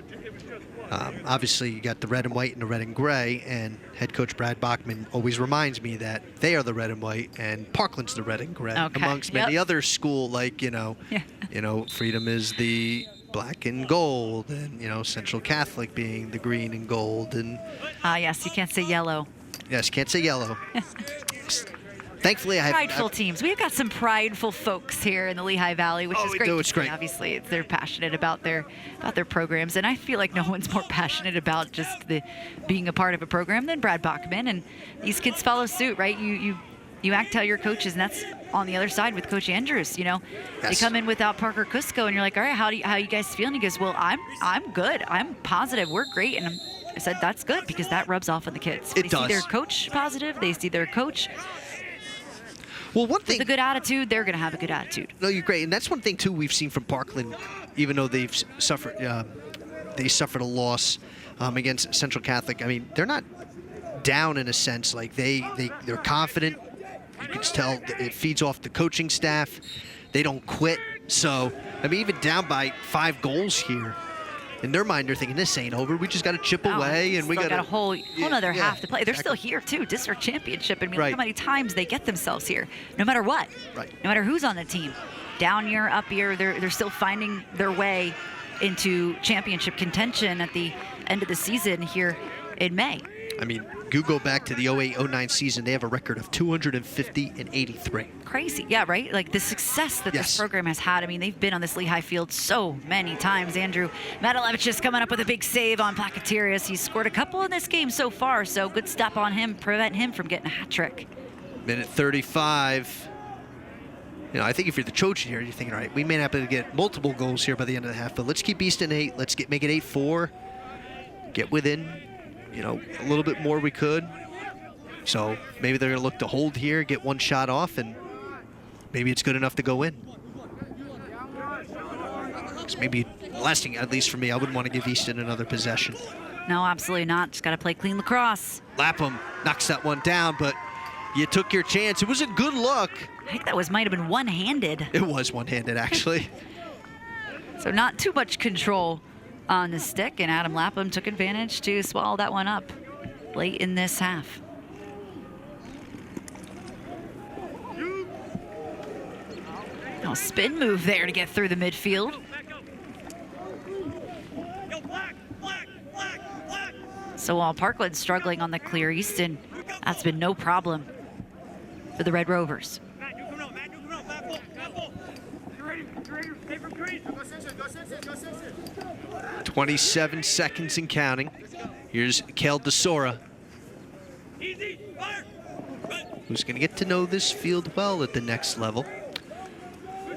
obviously you got the red and white and the red and gray, and head coach Brad Bachman always reminds me that they are the red and white and Parkland's the red and gray, amongst many other school, like, Freedom is the black and gold, and Central Catholic being the green and gold, and yes, you can't say yellow. Yes, can't say yellow. Thankfully, I have prideful teams. We've got some prideful folks here in the Lehigh Valley, which is great. It's great. Obviously, they're passionate about their programs, and I feel like no one's more passionate about just being a part of a program than Brad Bachman. And these kids follow suit, right? You act how your coaches, and that's on the other side with Coach Andrews. They come in without Parker Cusco, and you're like, all right, how you guys feeling? He goes, well, I'm good. I'm positive. We're great. And I said, that's good, because that rubs off on the kids. They see their coach positive. They see their coach. Well, one thing, with a good attitude, they're going to have a good attitude. No, you're great, and that's one thing too we've seen from Parkland, even though they've suffered a loss against Central Catholic. I mean, they're not down in a sense. Like they're confident. You can tell it feeds off the coaching staff. They don't quit. So, I mean, even down by 5 goals here, in their mind, they're thinking, this ain't over. We just got to chip away, and we got a whole other yeah, half to play. They're still here, too. District championship. I mean, look how many times they get themselves here, no matter what. Right. No matter who's on the team. Down year, up year, they're still finding their way into championship contention at the end of the season here in May. I mean, you go back to the 08-09 season, they have a record of 250 and 83. Crazy, yeah, right? Like the success that this program has had. I mean, they've been on this Lehigh field so many times. Andrew Matalevich just coming up with a big save on Placoterius. He's scored a couple in this game so far, so good step on him, prevent him from getting a hat trick. Minute 35. You know, I think if you're the Trojan here, you're thinking, all right, we may not be able to get multiple goals here by the end of the half, but let's keep Easton 8. Let's make it 8-4. Get within, you know, a little bit more we could. So maybe they're going to look to hold here, get one shot off, and maybe it's good enough to go in. So maybe last thing, at least for me, I wouldn't want to give Easton another possession. No, absolutely not. Just got to play clean lacrosse. Lapham knocks that one down, but you took your chance. It was a good look. I think that might have been one-handed. It was one-handed, actually. So not too much control on the stick, and Adam Lapham took advantage to swallow that one up late in this half. Oh, spin move there to get through the midfield. So while Parkland's struggling on the clear, Easton, that's been no problem for the Red Rovers. 27 seconds and counting. Here's Kale DeSora, who's going to get to know this field well at the next level.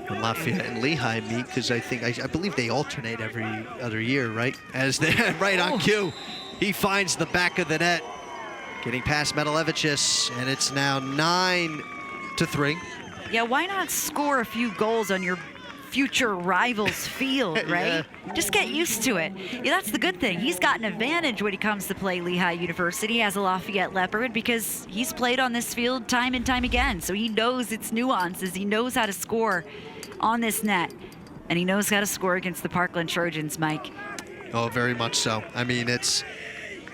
When Lafayette and Lehigh meet, because I believe they alternate every other year, right? As they right on cue, he finds the back of the net, getting past Metalevichus, and it's now 9-3. Yeah, why not score a few goals on your future rivals' field, right? Yeah. Just get used to it. Yeah, that's the good thing. He's got an advantage when he comes to play Lehigh University as a Lafayette Leopard because he's played on this field time and time again. So he knows its nuances. He knows how to score on this net, and he knows how to score against the Parkland Trojans, Mike. Oh, very much so. I mean, it's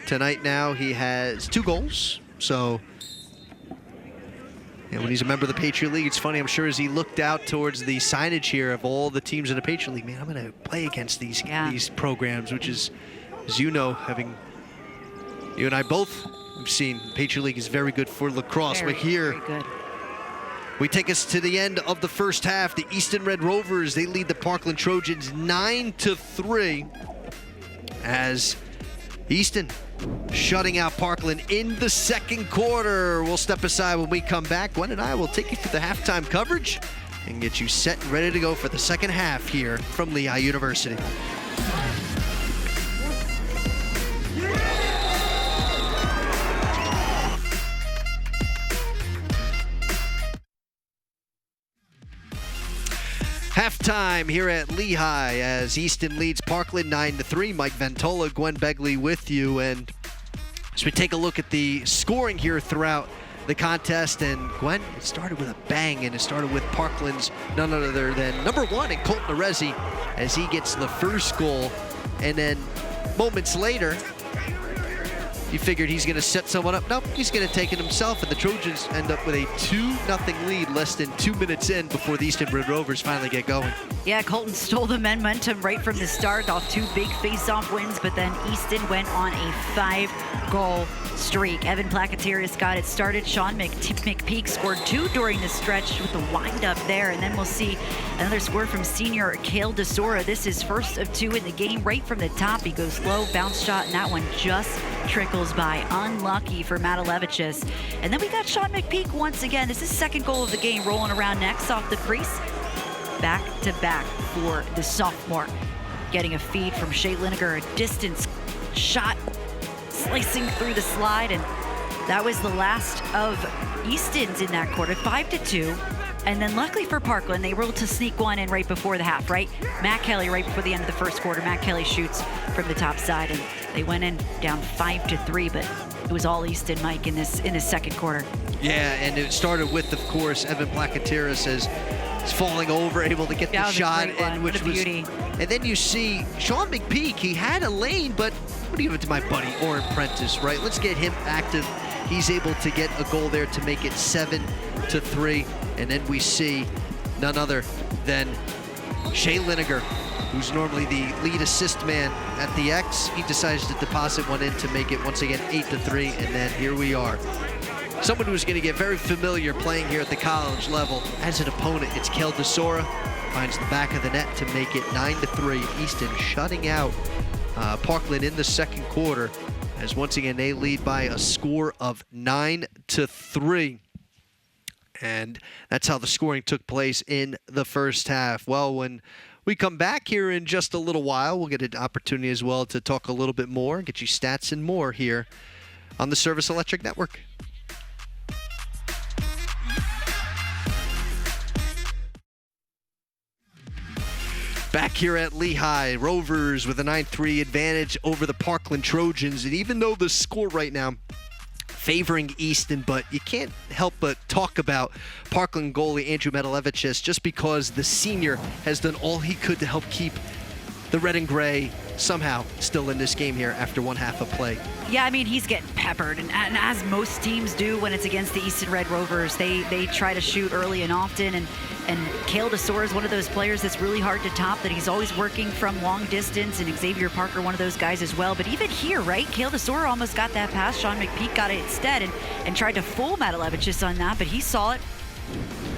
tonight now he has 2 goals. So and when he's a member of the Patriot League, it's funny, I'm sure as he looked out towards the signage here of all the teams in the Patriot League, man, I'm going to play against these programs, which is, as you know, you and I both have seen, Patriot League is very good for lacrosse. But here, we take us to the end of the first half. The Easton Red Rovers, they lead the Parkland Trojans 9-3 as Easton shutting out Parkland in the second quarter. We'll step aside when we come back. Gwen and I will take you through the halftime coverage and get you set and ready to go for the second half here from Lehigh University. Halftime here at Lehigh as Easton leads Parkland 9-3. Mike Ventola, Gwen Begley with you. And as we take a look at the scoring here throughout the contest, and Gwen, it started with a bang, and it started with Parkland's none other than number 1 in Colton Arezzi as he gets the first goal. And then moments later, you figured he's going to set someone up. Nope, he's going to take it himself, and the Trojans end up with a 2-0 lead less than 2 minutes in before the Easton Red Rovers finally get going. Yeah, Colton stole the momentum right from the start off 2 big face-off wins, but then Easton went on a 5-goal streak. Evan Placoterius got it started. Sean McPeak scored 2 during the stretch with the wind-up there, and then we'll see another score from senior Kale DeSora. This is first of 2 in the game. Right from the top, he goes low, bounce shot, and that one just trickles by. Unlucky for Matalevichus. And then we got Sean McPeak once again. This is second goal of the game, rolling around next off the crease. Back to back for the sophomore. Getting a feed from Shea Linegar, a distance shot slicing through the slide, and that was the last of Easton's in that quarter, 5-2. And then luckily for Parkland, they were able to sneak one in right before the half, right? Matt Kelly, right before the end of the first quarter, Matt Kelly shoots from the top side, and they went in down 5-3, but it was all Easton, Mike, in this second quarter. Yeah, and it started with, of course, Evan Plakatiris as he's falling over, able to get the shot, and which was beauty. And then you see Sean McPeak. He had a lane, but I'm gonna give it to my buddy Oren Prentice, right? Let's get him active. He's able to get a goal there to make it 7-3, and then we see none other than Shea Lineker, who's normally the lead assist man at the X. He decides to deposit one in to make it once again 8-3, and then here we are. Someone who's going to get very familiar playing here at the college level as an opponent. It's Kel DeSora, finds the back of the net to make it 9-3. Easton shutting out Parkland in the second quarter, as once again they lead by a score of 9-3. And that's how the scoring took place in the first half. Well, when we come back here in just a little while, we'll get an opportunity as well to talk a little bit more, get you stats and more here on the Service Electric Network. Back here at Lehigh, Rovers with a 9-3 advantage over the Parkland Trojans. And even though the score right now favoring Easton, but you can't help but talk about Parkland goalie Andrew Medalevicius, just because the senior has done all he could to help keep the red and gray somehow still in this game here after one half of play. Yeah, I mean, he's getting peppered, and as most teams do when it's against the Easton Red Rovers, they try to shoot early and often, and Kel DeSora is one of those players that's really hard to top, that he's always working from long distance, and Xavier Parker, one of those guys as well. But even here, right, Kel DeSora almost got that pass. Sean McPeak got it instead and tried to fool Medalevicius on that, but he saw it.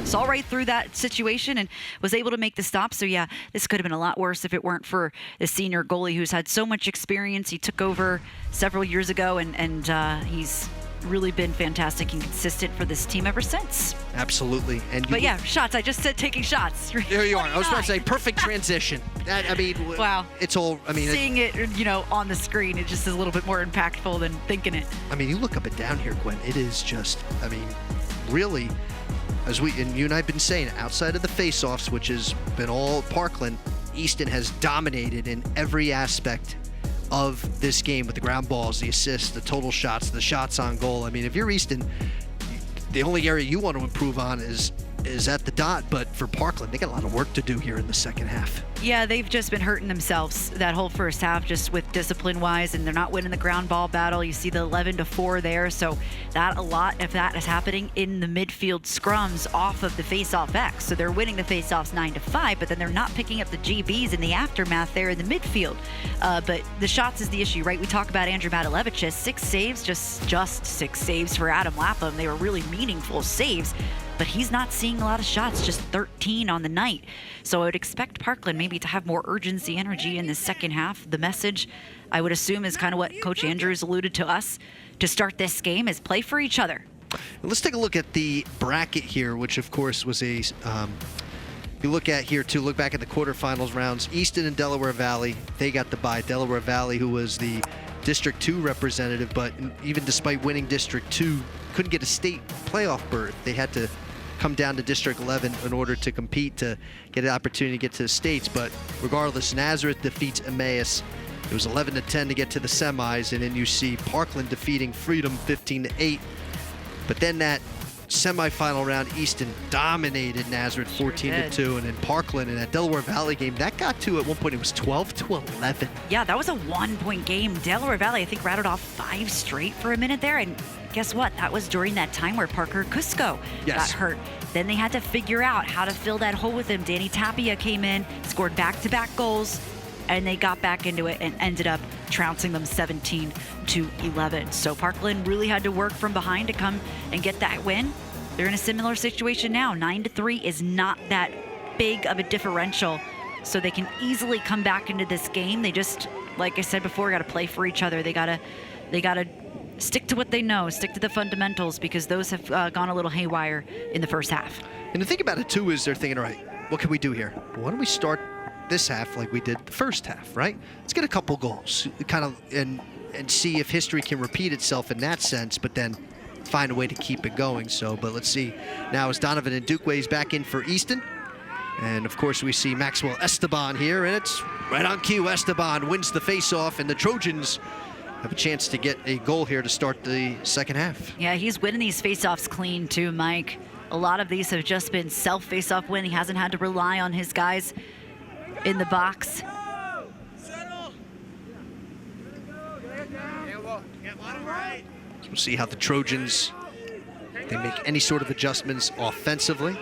Saw right through that situation and was able to make the stop. So yeah, this could have been a lot worse if it weren't for the senior goalie who's had so much experience. He took over several years ago, and he's really been fantastic and consistent for this team ever since. Absolutely. But yeah, shots. I just said taking shots. There you are. I was about to say perfect transition. I mean, wow. It's all. I mean, seeing it, on the screen, it just is a little bit more impactful than thinking it. I mean, you look up and down here, Gwen. It is just. I mean, really. As you and I have been saying, outside of the face-offs, which has been all Parkland, Easton has dominated in every aspect of this game with the ground balls, the assists, the total shots, the shots on goal. I mean, if you're Easton, the only area you want to improve on is at the dot, but for Parkland, they got a lot of work to do here in the second half. Yeah, they've just been hurting themselves that whole first half, just with discipline-wise, and they're not winning the ground ball battle. You see the 11-4 there, so that a lot of that is happening in the midfield scrums off of the face-off X. So they're winning the face-offs 9-5, but then they're not picking up the GBs in the aftermath there in the midfield. But the shots is the issue, right? We talk about Andrew Medalevicius, 6 saves, just 6 saves for Adam Lapham. They were really meaningful saves, but he's not seeing a lot of shots, just 13 on the night. So I would expect Parkland maybe to have more urgency, energy in the second half. The message, I would assume, is kind of what Coach Andrews alluded to us to start this game, is play for each other. Let's take a look at the bracket here, which of course was a, you look at here too, look back at the quarterfinals rounds. Easton and Delaware Valley, they got the bye. Delaware Valley, who was the District 2 representative, but even despite winning District 2, couldn't get a state playoff berth. They had to come down to District 11 in order to compete to get an opportunity to get to the states. But regardless, Nazareth defeats Emmaus. It was 11-10 to get to the semis, and then you see Parkland defeating Freedom 15-8. But then that semifinal round, Easton dominated Nazareth 14-2, and then Parkland in that Delaware Valley game, that got to, at one point, it was 12-11. Yeah, that was a 1-point game. Delaware Valley, I think, rattled off 5 straight for a minute there, and guess what? That was during that time where Parker Cusco got hurt. Then they had to figure out how to fill that hole with him. Danny Tapia came in, scored back-to-back goals, and they got back into it and ended up trouncing them 17-11. So Parkland really had to work from behind to come and get that win. They're in a similar situation now. 9-3 is not that big of a differential, so they can easily come back into this game. They just, like I said before, got to play for each other. They gotta stick to what they know, stick to the fundamentals, because those have gone a little haywire in the first half. And the thing about it too is they're thinking, all right, what can we do here? Well, why don't we start this half like we did the first half, right? Let's get a couple goals, kind of, and see if history can repeat itself in that sense, but then find a way to keep it going. So, but let's see. Now as Donovan Ndukwe is back in for Easton, and of course we see Maxwell Esteban here, and it's right on cue. Esteban wins the face-off, and the Trojans have a chance to get a goal here to start the second half. Yeah, he's winning these faceoffs clean too, Mike. A lot of these have just been self-faceoff win. He hasn't had to rely on his guys in the box. So we'll see how the Trojans, they make any sort of adjustments offensively.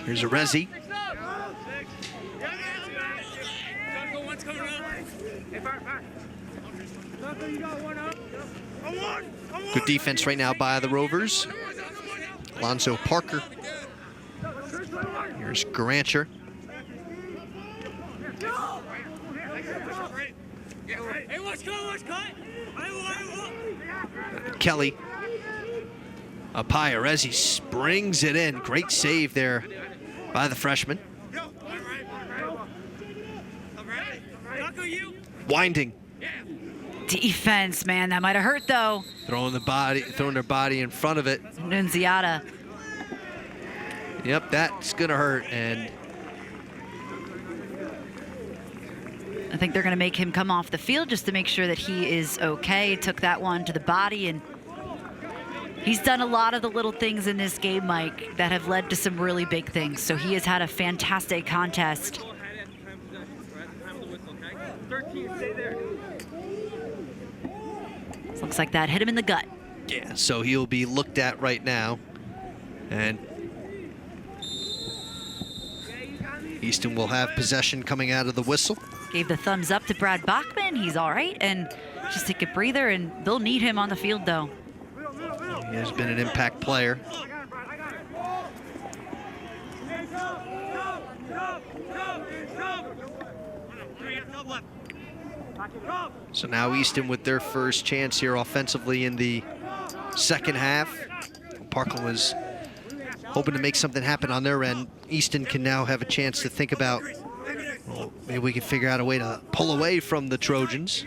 Here's a Resi. Good defense right now by the Rovers. Alonzo Parker. Here's Garancher. Kelly. Up high, Resi springs it in. Great save there by the freshman. Winding. Defense, man, that might have hurt though. Throwing their body in front of it. Nunziata. Yep, that's gonna hurt, and I think they're gonna make him come off the field just to make sure that he is okay. Took that one to the body, and he's done a lot of the little things in this game, Mike, that have led to some really big things. So he has had a fantastic contest. Looks like that hit him in the gut. yeah, so he'll be looked at right now, and Easton will have possession coming out of the whistle. Gave the thumbs up to Brad Bachman. He's all right, and just take a breather, and they'll need him on the field, though. He has been an impact player. So now Easton with their first chance here offensively in the second half. Parkland was hoping to make something happen on their end. Easton can now have a chance to think about, well, maybe we can figure out a way to pull away from the Trojans.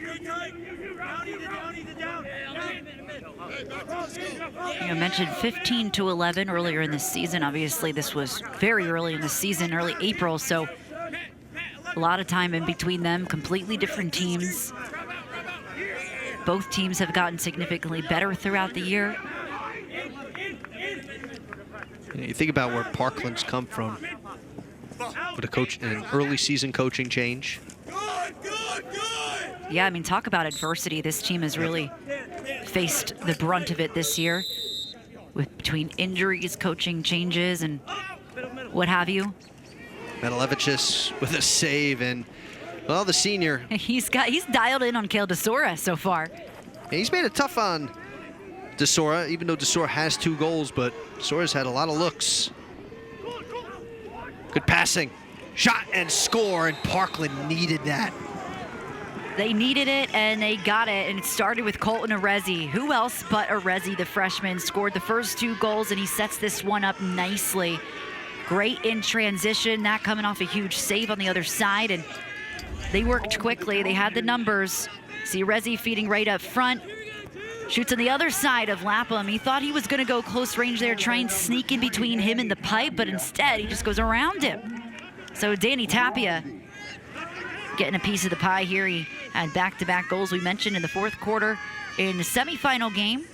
You mentioned 15-11 earlier in the season. Obviously, this was very early in the season, early April, so a lot of time in between them. Completely different teams. Both teams have gotten significantly better throughout the year. You think about where Parkland's come from with an early season coaching change. Yeah, I mean, talk about adversity. This team has really faced the brunt of it this year, with between injuries, coaching changes, and what have you. Metalevicius with a save, and well, the senior. He's dialed in on Kale DeSora so far. He's made it tough on DeSora, even though DeSora has 2 goals, but DeSora's had a lot of looks. Good passing, shot and score, and Parkland needed that. They needed it, and they got it, and it started with Colton Arezi. Who else but Arezi, the freshman, scored the first 2 goals, and he sets this one up nicely. Great in transition, that coming off a huge save on the other side, and they worked quickly. They had the numbers. See Arezi feeding right up front. Shoots on the other side of Lapham. He thought he was going to go close range there, try and sneak in between him and the pipe, but instead he just goes around him. So Danny Tapia getting a piece of the pie here. He had back-to-back goals we mentioned in the 4th quarter in the semifinal game.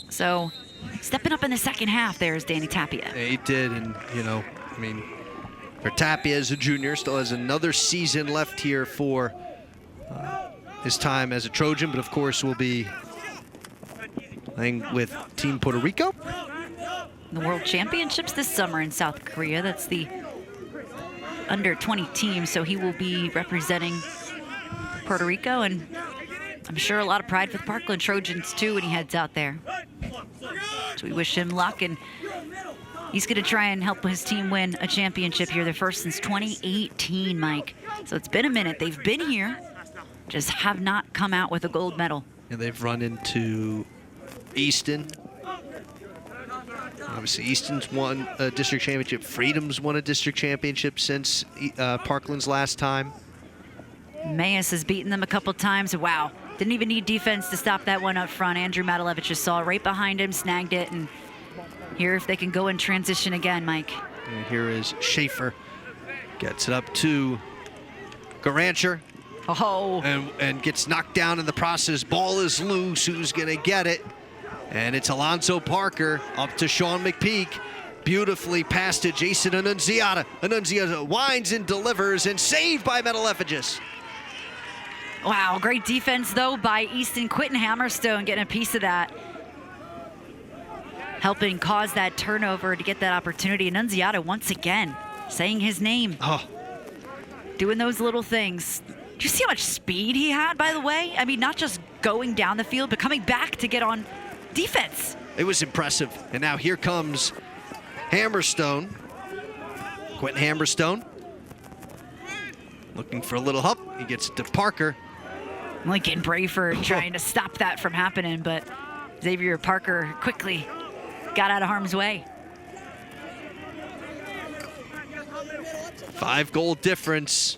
So stepping up in the second half there is Danny Tapia. Yeah, he did, and you know, I mean, for Tapia as a junior, still has another season left here for his time as a Trojan, but of course will be playing with Team Puerto Rico. The World Championships this summer in South Korea. That's the under 20 team, so he will be representing Puerto Rico, and I'm sure a lot of pride for the Parkland Trojans too when he heads out there. So we wish him luck, and he's going to try and help his team win a championship here, the first since 2018, Mike. So it's been a minute. They've been here, just have not come out with a gold medal. And they've run into Easton. Obviously, Easton's won a district championship. Freedom's won a district championship since Parkland's last time. Mayes has beaten them a couple times. Wow, didn't even need defense to stop that one up front. Andrew Metalevicius just saw it right behind him, snagged it, and Here, if they can go in transition again, Mike. And here is Schaefer. Gets it up to Garancher. Oh. And gets knocked down in the process. Ball is loose. Who's going to get it? And it's Alonzo Parker up to Sean McPeak. Beautifully passed to Jason Annunziata. Annunziata winds and delivers and saved by Metalefagis. Wow, great defense, though, by Easton. Quentin Hammerstone getting a piece of that. Helping cause that turnover to get that opportunity. Annunziata once again saying his name. Oh. Doing those little things. Do you see how much speed he had, by the way? I mean, not just going down the field, but coming back to get on defense. It was impressive. And now here comes Hammerstone. Quentin Hammerstone. Looking for a little help. He gets it to Parker. Lincoln Brayford trying to stop that from happening, but Xavier Parker quickly got out of harm's way. 5-goal difference.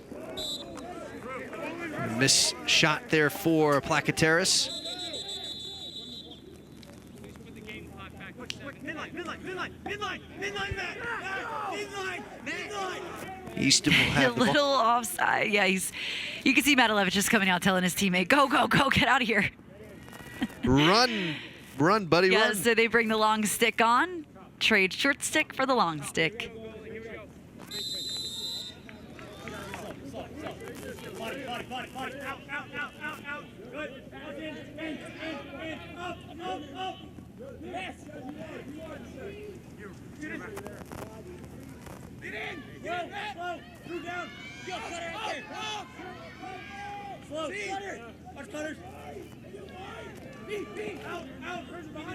Miss shot there for Placateris. Easton will have a little offside. Yeah, you can see Matalevich just coming out telling his teammate, go, go, go, get out of here. Run, buddy, yeah, run. So they bring the long stick on, trade short stick for the long stick.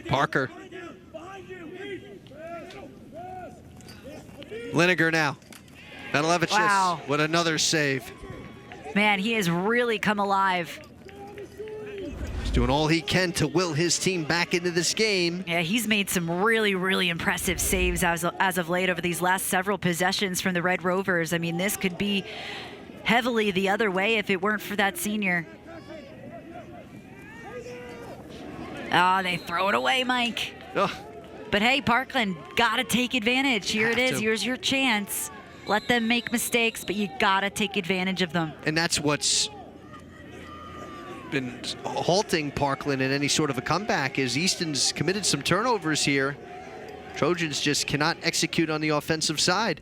Parker. Lineker now. Metalevich Wow. with another save. Man, he has really come alive. He's doing all he can to will his team back into this game. Yeah, he's made some really, really impressive saves as of late over these last several possessions from the Red Rovers. I mean, this could be heavily the other way if it weren't for that senior. Oh, they throw it away, Mike. Oh, But hey, Parkland, gotta take advantage. Here it Have is. to. Here's your chance. Let them make mistakes, but you gotta take advantage of them. and that's what's been halting Parkland in any sort of a comeback is Easton's committed some turnovers here. Trojans just cannot execute on the offensive side.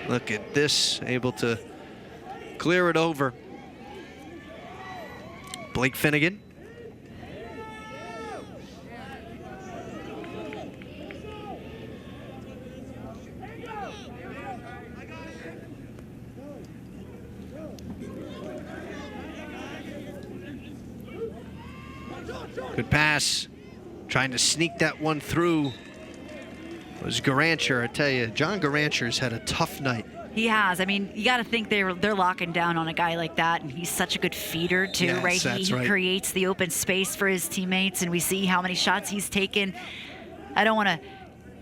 Look at this, able to clear it over. Blake Finnegan. Good pass. Trying to sneak that one through was Garancher. I tell you, John Garancher's had a tough night. He has. I mean, you got to think they're locking down on a guy like that, and he's such a good feeder too, Yes, right? that's He right. creates the open space for his teammates, and we see how many shots he's taken. I don't want to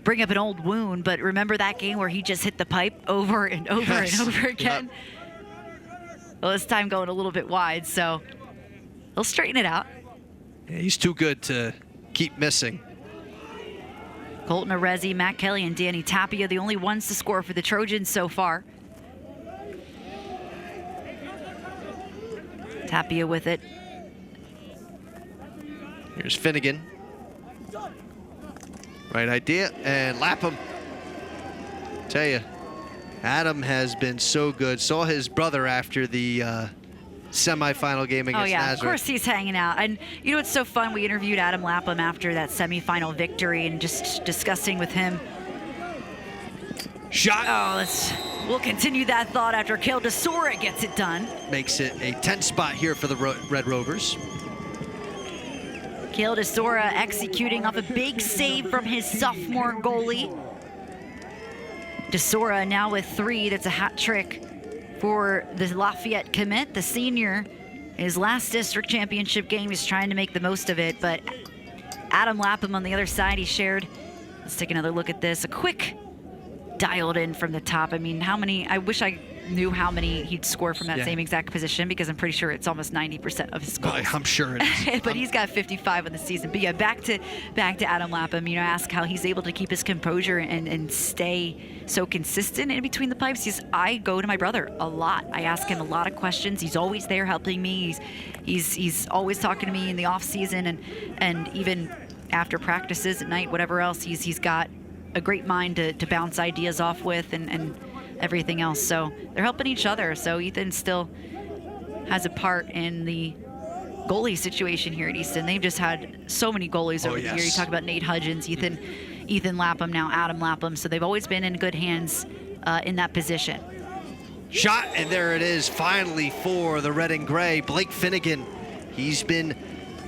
bring up an old wound, but remember that game where he just hit the pipe over and over Yes. and over again? Well, this time going a little bit wide, so he'll straighten it out. Yeah, he's too good to keep missing. Colton Arezzi, Matt Kelly, and Danny Tapia, the only ones to score for the Trojans so far. Tapia with it. Here's Finnegan. Right idea, and Lapham. Tell you, Adam has been so good. Saw his brother after the semifinal game against Oh yeah, Nazareth. of course he's hanging out. And you know what's so fun? We interviewed Adam Lapham after that semifinal victory and just discussing with him. Shot. Oh, we'll continue that thought after Kale DeSora gets it done. Makes it a 10 spot here for the Red Rovers. Kale DeSora executing off a big save from his sophomore goalie. DeSora now with 3. That's a hat trick for the Lafayette commit, the senior. His last district championship game, he's trying to make the most of it, but Adam Lapham on the other side, he shared. Let's take another look at this. A quick dialed in from the top. I mean, how many, I wish I knew how many he'd score from that Yeah. same exact position, because I'm pretty sure it's almost 90% of his goals. I'm sure it is. But he's got 55 on the season. But yeah, back to Adam Lapham. You know, ask how he's able to keep his composure and stay so consistent in between the pipes. I go to my brother a lot. I ask him a lot of questions. He's always there helping me. He's always talking to me in the off season and even after practices at night, whatever else. He's got a great mind to bounce ideas off with and everything else. So they're helping each other. So Ethan still has a part in the goalie situation here at Easton. They've just had so many goalies over the year. You talk about Nate Hudgens, Ethan Lapham, now Adam Lapham. So they've always been in good hands in that position. Shot, and there it is, finally for the red and gray. Blake Finnegan, he's been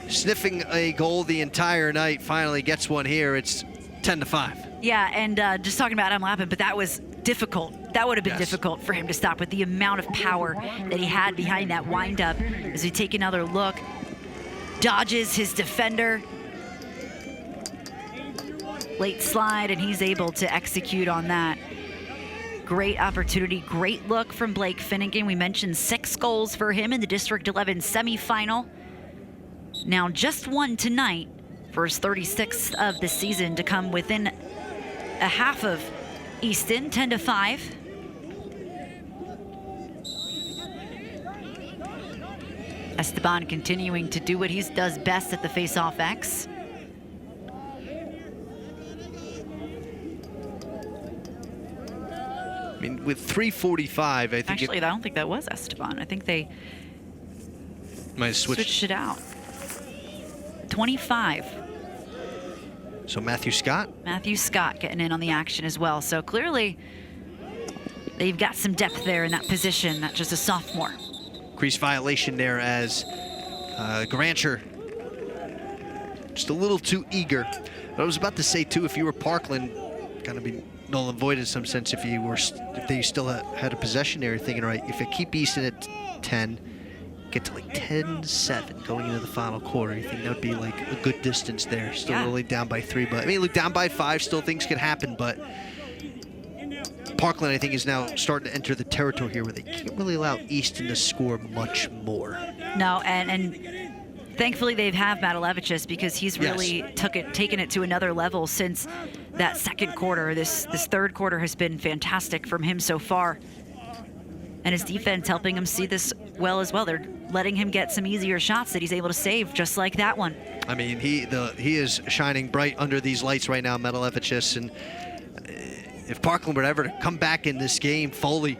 sniffing a goal the entire night, finally gets one here. It's 10-5. Yeah, and just talking about Adam Lapham, but that was difficult. That would have been difficult for him to stop with the amount of power that he had behind that windup. As we take another look, dodges his defender. Late slide, and he's able to execute on that. Great opportunity, great look from Blake Finnegan. We mentioned 6 goals for him in the District 11 semifinal. Now just one tonight for his 36th of the season to come within a half of Easton, 10-5. Esteban continuing to do what he does best at the face-off X. I mean, with 3:45, I think Actually, I don't think that was Esteban. I think they might have switched it out. 25. So Matthew Scott? Matthew Scott getting in on the action as well. So clearly, they've got some depth there in that position, not just a sophomore. Crease violation there as Grancher just a little too eager. But I was about to say, too, if you were Parkland, kind of be null and void in some sense if they still had a possession there, thinking, all right, if I keep Easton at 10, get to like 10-7 going into the final quarter, you think that would be like a good distance there. Still only down by 3, but I mean, look, down by 5, still things can happen, but Parkland, I think, is now starting to enter the territory here where they can't really allow Easton to score much more. No, and thankfully they have Matalevicius, because he's really taken it to another level since that second quarter. This third quarter has been fantastic from him so far. And his defense helping him see this well as well. They're letting him get some easier shots that he's able to save, just like that one. I mean, he is shining bright under these lights right now, Matalevicius, and if Parkland were ever to come back in this game fully,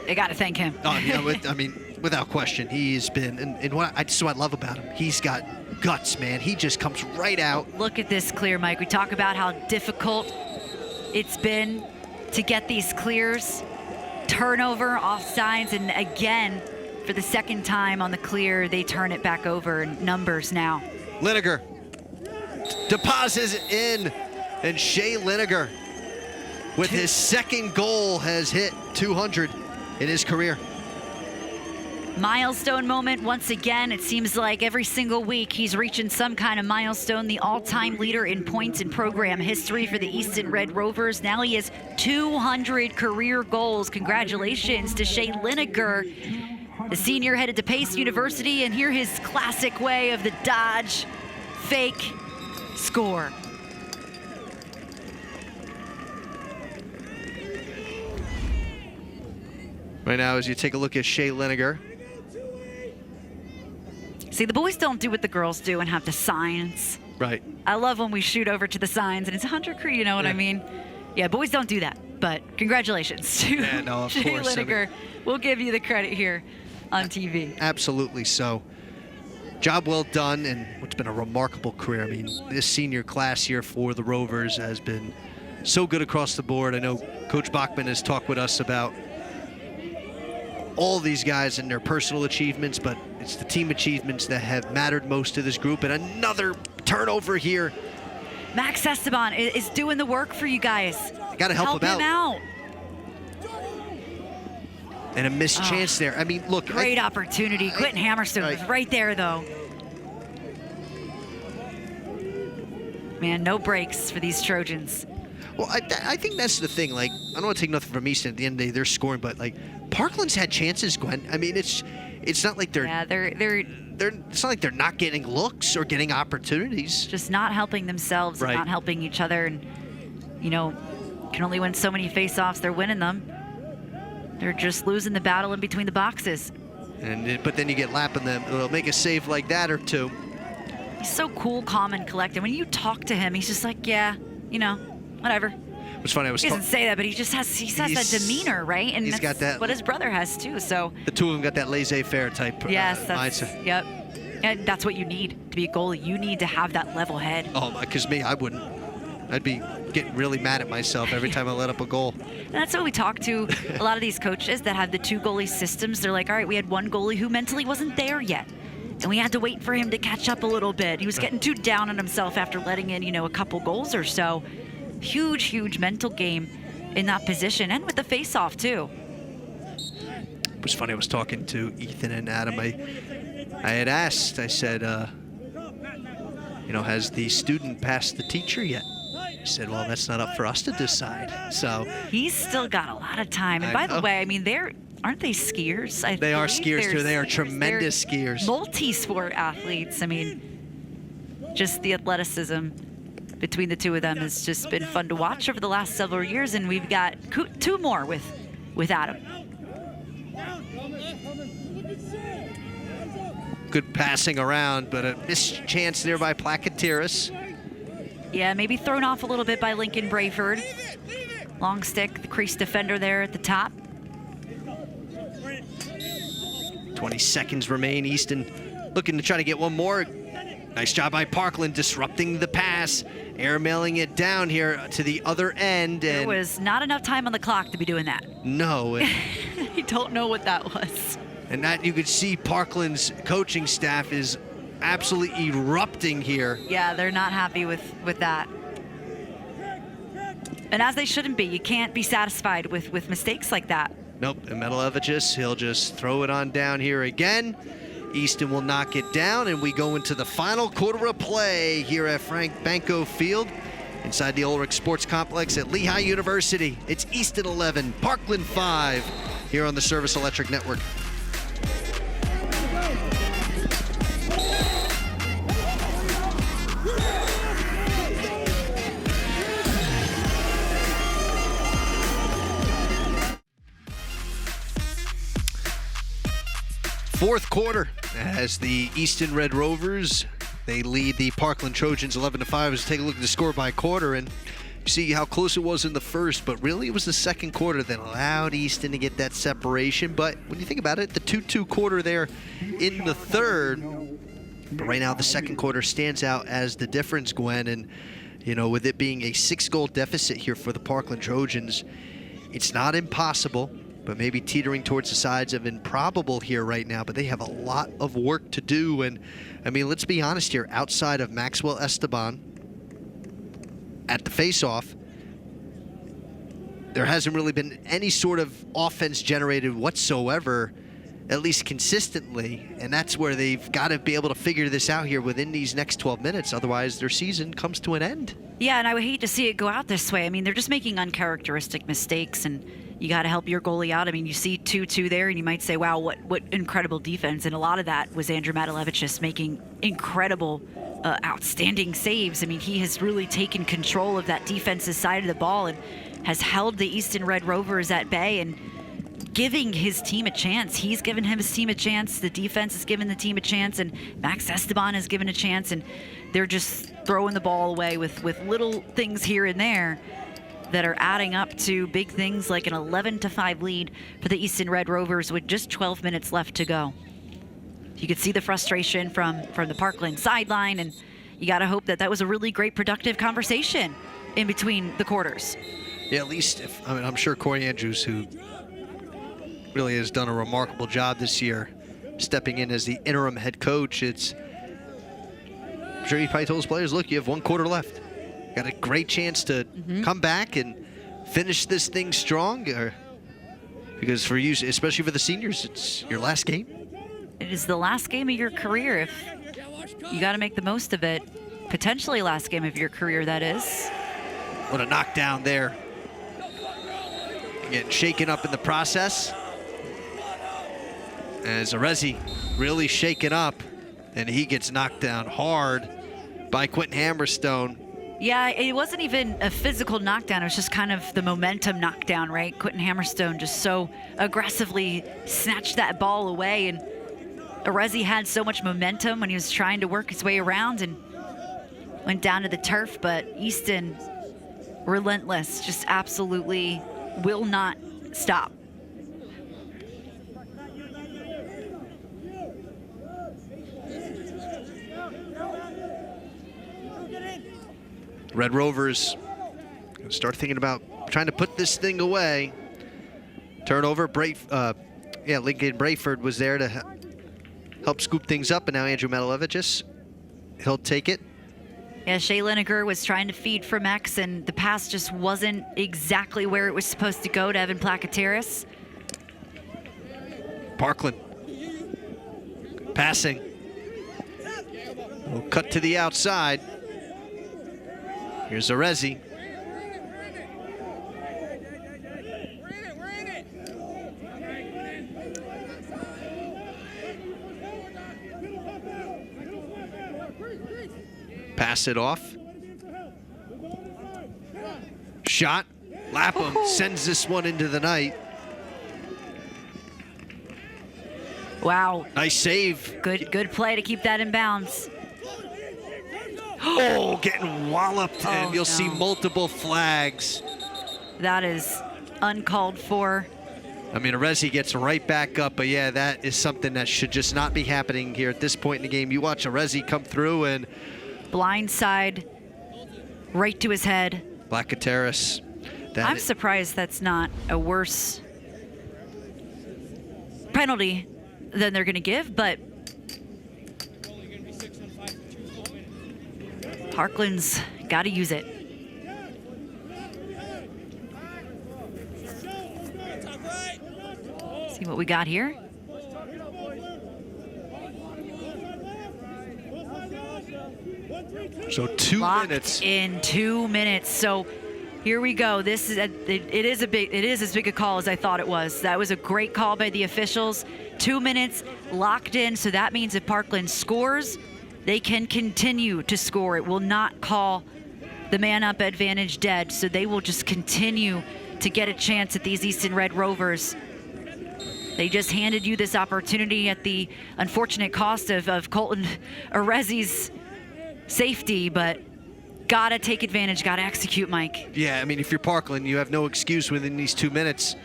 they got to thank him. I mean, without question, he's been, and what I love about him, he's got guts, man. He just comes right out. Look at this clear, Mike. We talk about how difficult it's been to get these clears. Turnover, offsides, and again, for the second time on the clear, they turn it back over in numbers now. Lineker deposits it in, and Shea Lineker, with his second goal, has hit 200 in his career. Milestone moment once again. It seems like every single week he's reaching some kind of milestone. The all-time leader in points in program history for the Easton Red Rovers. Now he has 200 career goals. Congratulations to Shea Lineker, the senior headed to Pace University, and here his classic way of the dodge, fake, score. Right now, as you take a look at Shea Lineker. See, the boys don't do what the girls do and have the signs. Right. I love when we shoot over to the signs and it's 100 career, you know what I mean? Yeah, boys don't do that, but congratulations to Shea Lineker. We'll give you the credit here on TV. Absolutely so. Job well done, and what's been a remarkable career. I mean, this senior class here for the Rovers has been so good across the board. I know Coach Bachman has talked with us about all these guys and their personal achievements, but it's the team achievements that have mattered most to this group. And another turnover here. Max Esteban is doing the work for you guys. Got to help him out. Help him out. And a missed chance there. I mean, look. Great opportunity. Quentin Hammerstone was right there, though. Man, no breaks for these Trojans. Well, I think that's the thing. Like, I don't want to take nothing from Easton. At the end of the day, they're scoring, but like, Parkland's had chances, Gwen. I mean, it's not like they're it's not like they're not getting looks or getting opportunities. just not helping themselves, Right. and not helping each other, and can only win so many face-offs. They're winning them. They're just losing the battle in between the boxes. But then you get lapping them. It'll make a save like that or two. He's so cool, calm, and collected. When you talk to him, he's just like, yeah, whatever. It's funny. He doesn't say that, but he has that demeanor, right? And he's that's got that. what his brother has too. So The two of them got that laissez-faire type yes, that's mindset. yep. And that's what you need to be a goalie. You need to have that level head. Oh, because I wouldn't. I'd be getting really mad at myself every time I let up a goal. And that's what we talk to a lot of these coaches that have the 2 goalie systems. They're like, all right, we had one goalie who mentally wasn't there yet, and we had to wait for him to catch up a little bit. He was getting too down on himself after letting in, a couple goals or so. Huge mental game in that position, and with the face-off too. It was funny. I was talking to Ethan and Adam. I had asked. I said, has the student passed the teacher yet? He said, well, that's not up for us to decide. So He's still got a lot of time. And by the way, I mean, aren't they skiers? They are skiers too. They are tremendous skiers. Multi-sport athletes. I mean, just the athleticism between the two of them has just been fun to watch over the last several years, and we've got 2 more with Adam. Good passing around, but a missed chance there by Plackatiris. Yeah, maybe thrown off a little bit by Lincoln Brayford. Long stick, the crease defender there at the top. 20 seconds remain. Easton looking to try to get one more. Nice job by Parkland disrupting the pass, airmailing it down here to the other end. There And was not enough time on the clock to be doing that. no. And, I don't know what that was. and that you could see Parkland's coaching staff is absolutely erupting here. Yeah, they're not happy with that. And as they shouldn't be. You can't be satisfied with mistakes like that. Nope, and Metalevicius, he'll just throw it on down here again. Easton will knock it down, and we go into the final quarter of play here at Frank Banco Field inside the Ulrich Sports Complex at Lehigh University. It's Easton 11, Parkland 5 here on the Service Electric Network. Fourth quarter as the Easton Red Rovers, they lead the Parkland Trojans 11-5. Let's take a look at the score by quarter and see how close it was in the first, but really it was the second quarter that allowed Easton to get that separation. But when you think about it, the 2-2 quarter there in the third, but right now the second quarter stands out as the difference, Gwen. And with it being a 6-goal deficit here for the Parkland Trojans, it's not impossible, but maybe teetering towards the sides of improbable here right now. But they have a lot of work to do. And I mean, let's be honest here, outside of Maxwell Esteban at the face-off, there hasn't really been any sort of offense generated whatsoever, at least consistently. And that's where they've got to be able to figure this out here within these next 12 minutes. Otherwise, their season comes to an end. Yeah, and I would hate to see it go out this way. I mean, they're just making uncharacteristic mistakes, and you got to help your goalie out. I mean, you see 2-2 there, and you might say, wow, what incredible defense. And a lot of that was Andrew Matalevicius making incredible, outstanding saves. I mean, he has really taken control of that defensive side of the ball and has held the Easton Red Rovers at bay and giving his team a chance. He's given his team a chance. The defense has given the team a chance, and Max Esteban has given a chance, and they're just throwing the ball away with little things here and there that are adding up to big things like an 11-5 lead for the Easton Red Rovers with just 12 minutes left to go. You could see the frustration from the Parkland sideline, and you got to hope that was a really great, productive conversation in between the quarters. Yeah, at least, I'm sure Corey Andrews, who really has done a remarkable job this year, stepping in as the interim head coach. I'm sure he probably told his players, look, you have 1 quarter left. Got a great chance to come back and finish this thing strong. Because for you, especially for the seniors, it's your last game. It is the last game of your career. If you got to make the most of it. Potentially last game of your career, that is. What a knockdown there. Getting shaken up in the process. As Arezi really shaken up, and he gets knocked down hard by Quentin Hammerstone. Yeah, it wasn't even a physical knockdown. It was just kind of the momentum knockdown, right? Quentin Hammerstone just so aggressively snatched that ball away, and Arezi had so much momentum when he was trying to work his way around and went down to the turf, but Easton, relentless, just absolutely will not stop. Red Rovers start thinking about trying to put this thing away. Turnover. Lincoln Brayford was there to help scoop things up, and now Andrew Metalevicius, he'll take it. Yeah, Shea Lineker was trying to feed from X, and the pass just wasn't exactly where it was supposed to go to Evan Placateris. Parkland passing. We'll cut to the outside. Here's Arezi. Pass it off. Shot. Lapham sends this one into the night. Wow. Nice save. Good play to keep that in bounds. Oh, getting walloped, and you'll see no. multiple flags. That is uncalled for. I mean, Arezi gets right back up, but yeah, that is something that should just not be happening here at this point in the game. You watch Arezi come through and Blindside right to his head. Placateris. I'm surprised that's not a worse penalty than they're going to give, but Parkland's got to use it. See what we got here. So 2 Locked minutes. in 2 minutes. So here we go. This is it is as big a call as I thought it was. That was a great call by the officials. 2 minutes locked in. So that means if Parkland scores, they can continue to score. It will not call the man-up advantage dead. So they will just continue to get a chance at these Easton Red Rovers. They just handed you this opportunity at the unfortunate cost of Colton Arezi's safety, but gotta take advantage, gotta execute, Mike. Yeah, I mean, if you're Parkland, you have no excuse within these 2 minutes.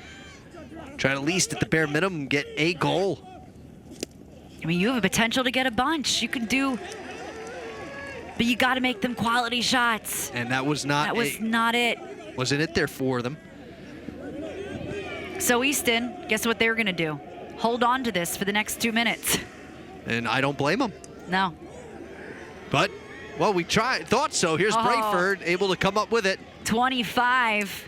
Try to at least at the bare minimum get a goal. I mean, you have a potential to get a bunch. You can do, but you gotta make them quality shots. And that was not it. Wasn't it there for them. So Easton, guess what they're gonna do? Hold on to this for the next 2 minutes. And I don't blame them. No. But, well, we thought so. Here's Brayford able to come up with it. 25.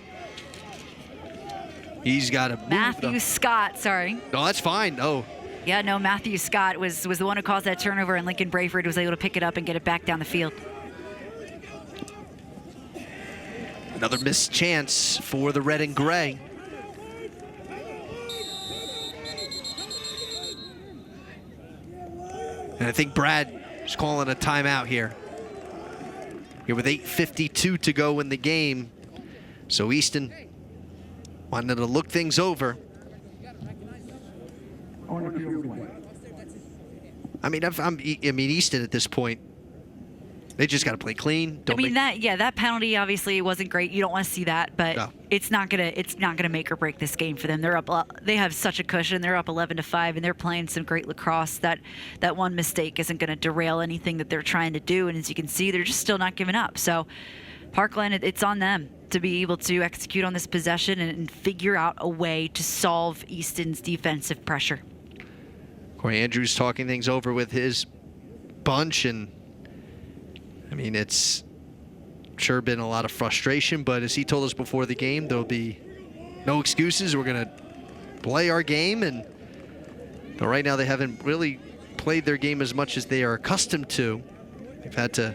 He's got a Matthew Scott, sorry. No, that's fine. Oh, Yeah, no, Matthew Scott was the one who caused that turnover, and Lincoln Brayford was able to pick it up and get it back down the field. another missed chance for the red and gray. And I think Brad is calling a timeout here. Here with 8:52 to go in the game. So Easton wanted to look things over. I mean, Easton at this point, they just got to play clean. That penalty obviously wasn't great. You don't want to see that, but No. it's not gonna make or break this game for them. They're up. They have such a cushion. They're up 11-5, and they're playing some great lacrosse. That one mistake isn't going to derail anything that they're trying to do. And as you can see, they're just still not giving up. So Parkland, it's on them to be able to execute on this possession and figure out a way to solve Easton's defensive pressure. Corey Andrews talking things over with his bunch, and I mean, it's sure been a lot of frustration, but as he told us before the game, there'll be no excuses. We're going to play our game, but right now they haven't really played their game as much as they are accustomed to. They've had to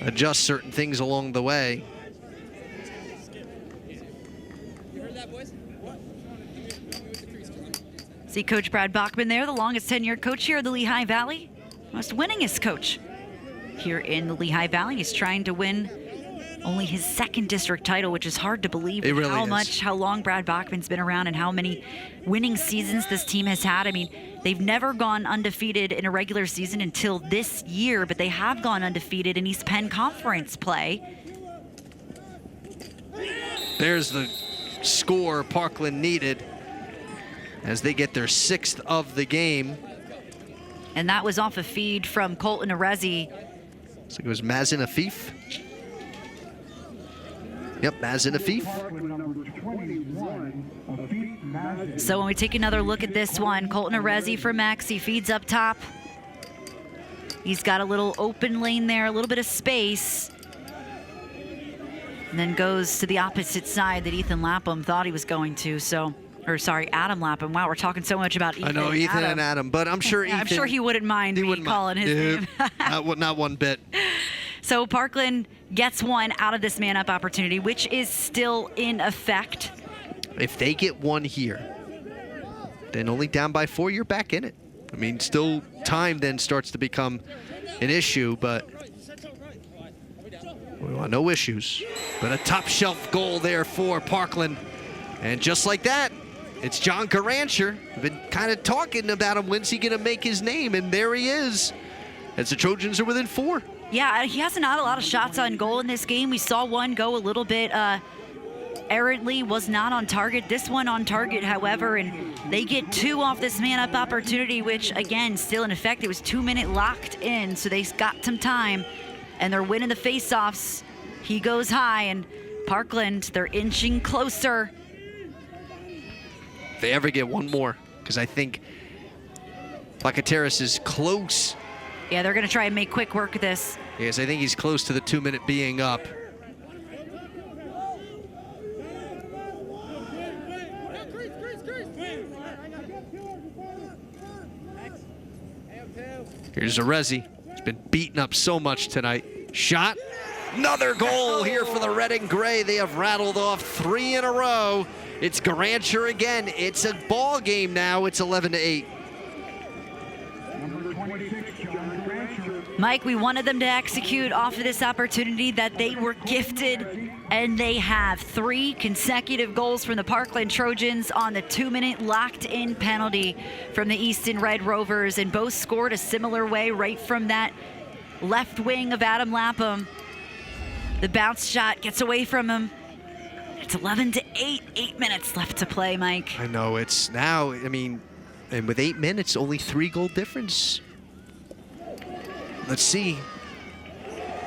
adjust certain things along the way. See Coach Brad Bachman there, the longest tenured coach here in the Lehigh Valley. Most winningest coach here in the Lehigh Valley. He's trying to win only his second district title, which is hard to believe. It really is. How long Brad Bachman's been around and how many winning seasons this team has had. I mean, they've never gone undefeated in a regular season until this year, but they have gone undefeated in East Penn Conference play. There's the score Parkland needed as they get their 6th of the game. And that was off a feed from Colton Arezi. So it was Mazin Afif. Yep, Mazin Afif. So when we take another look at this one, Colton Arezi for Max, he feeds up top. He's got a little open lane there, a little bit of space. And then goes to the opposite side that Ethan Lapham thought he was going to. Adam Lapham. Wow, we're talking so much about Ethan. I know, Ethan and Adam, but I'm sure Ethan... I'm sure he wouldn't mind me calling his name. Not one bit. So Parkland gets one out of this man-up opportunity, which is still in effect. If they get one here, then only down by 4, you're back in it. I mean, still time then starts to become an issue, but we want no issues. But a top shelf goal there for Parkland. And just like that, it's John Garancher. We've been kind of talking about him. When's he going to make his name? And there he is, as the Trojans are within 4. Yeah, he hasn't had a lot of shots on goal in this game. We saw one go a little bit errantly, was not on target. This one on target, however, and they get 2 off this man-up opportunity, which, again, still in effect. It was 2-minute locked in, so they got some time, and they're winning the face-offs. He goes high, and Parkland, they're inching closer. If they ever get one more, because I think Placateris is close. Yeah, they're going to try and make quick work of this. Yes, I think he's close to the 2-minute being up. Here's Arezi. He's been beaten up so much tonight. Shot. Another goal here for the Red and Gray. They have rattled off 3 in a row. It's Garancher again. It's a ball game now. It's 11-8. Mike, we wanted them to execute off of this opportunity that they were gifted, and they have 3 consecutive goals from the Parkland Trojans on the 2-minute locked-in penalty from the Easton Red Rovers, and both scored a similar way right from that left wing of Adam Lapham. The bounce shot gets away from him. It's 11-8, 8 minutes left to play, Mike. I know, it's now, I mean, and with 8 minutes, only 3 goal difference. Let's see.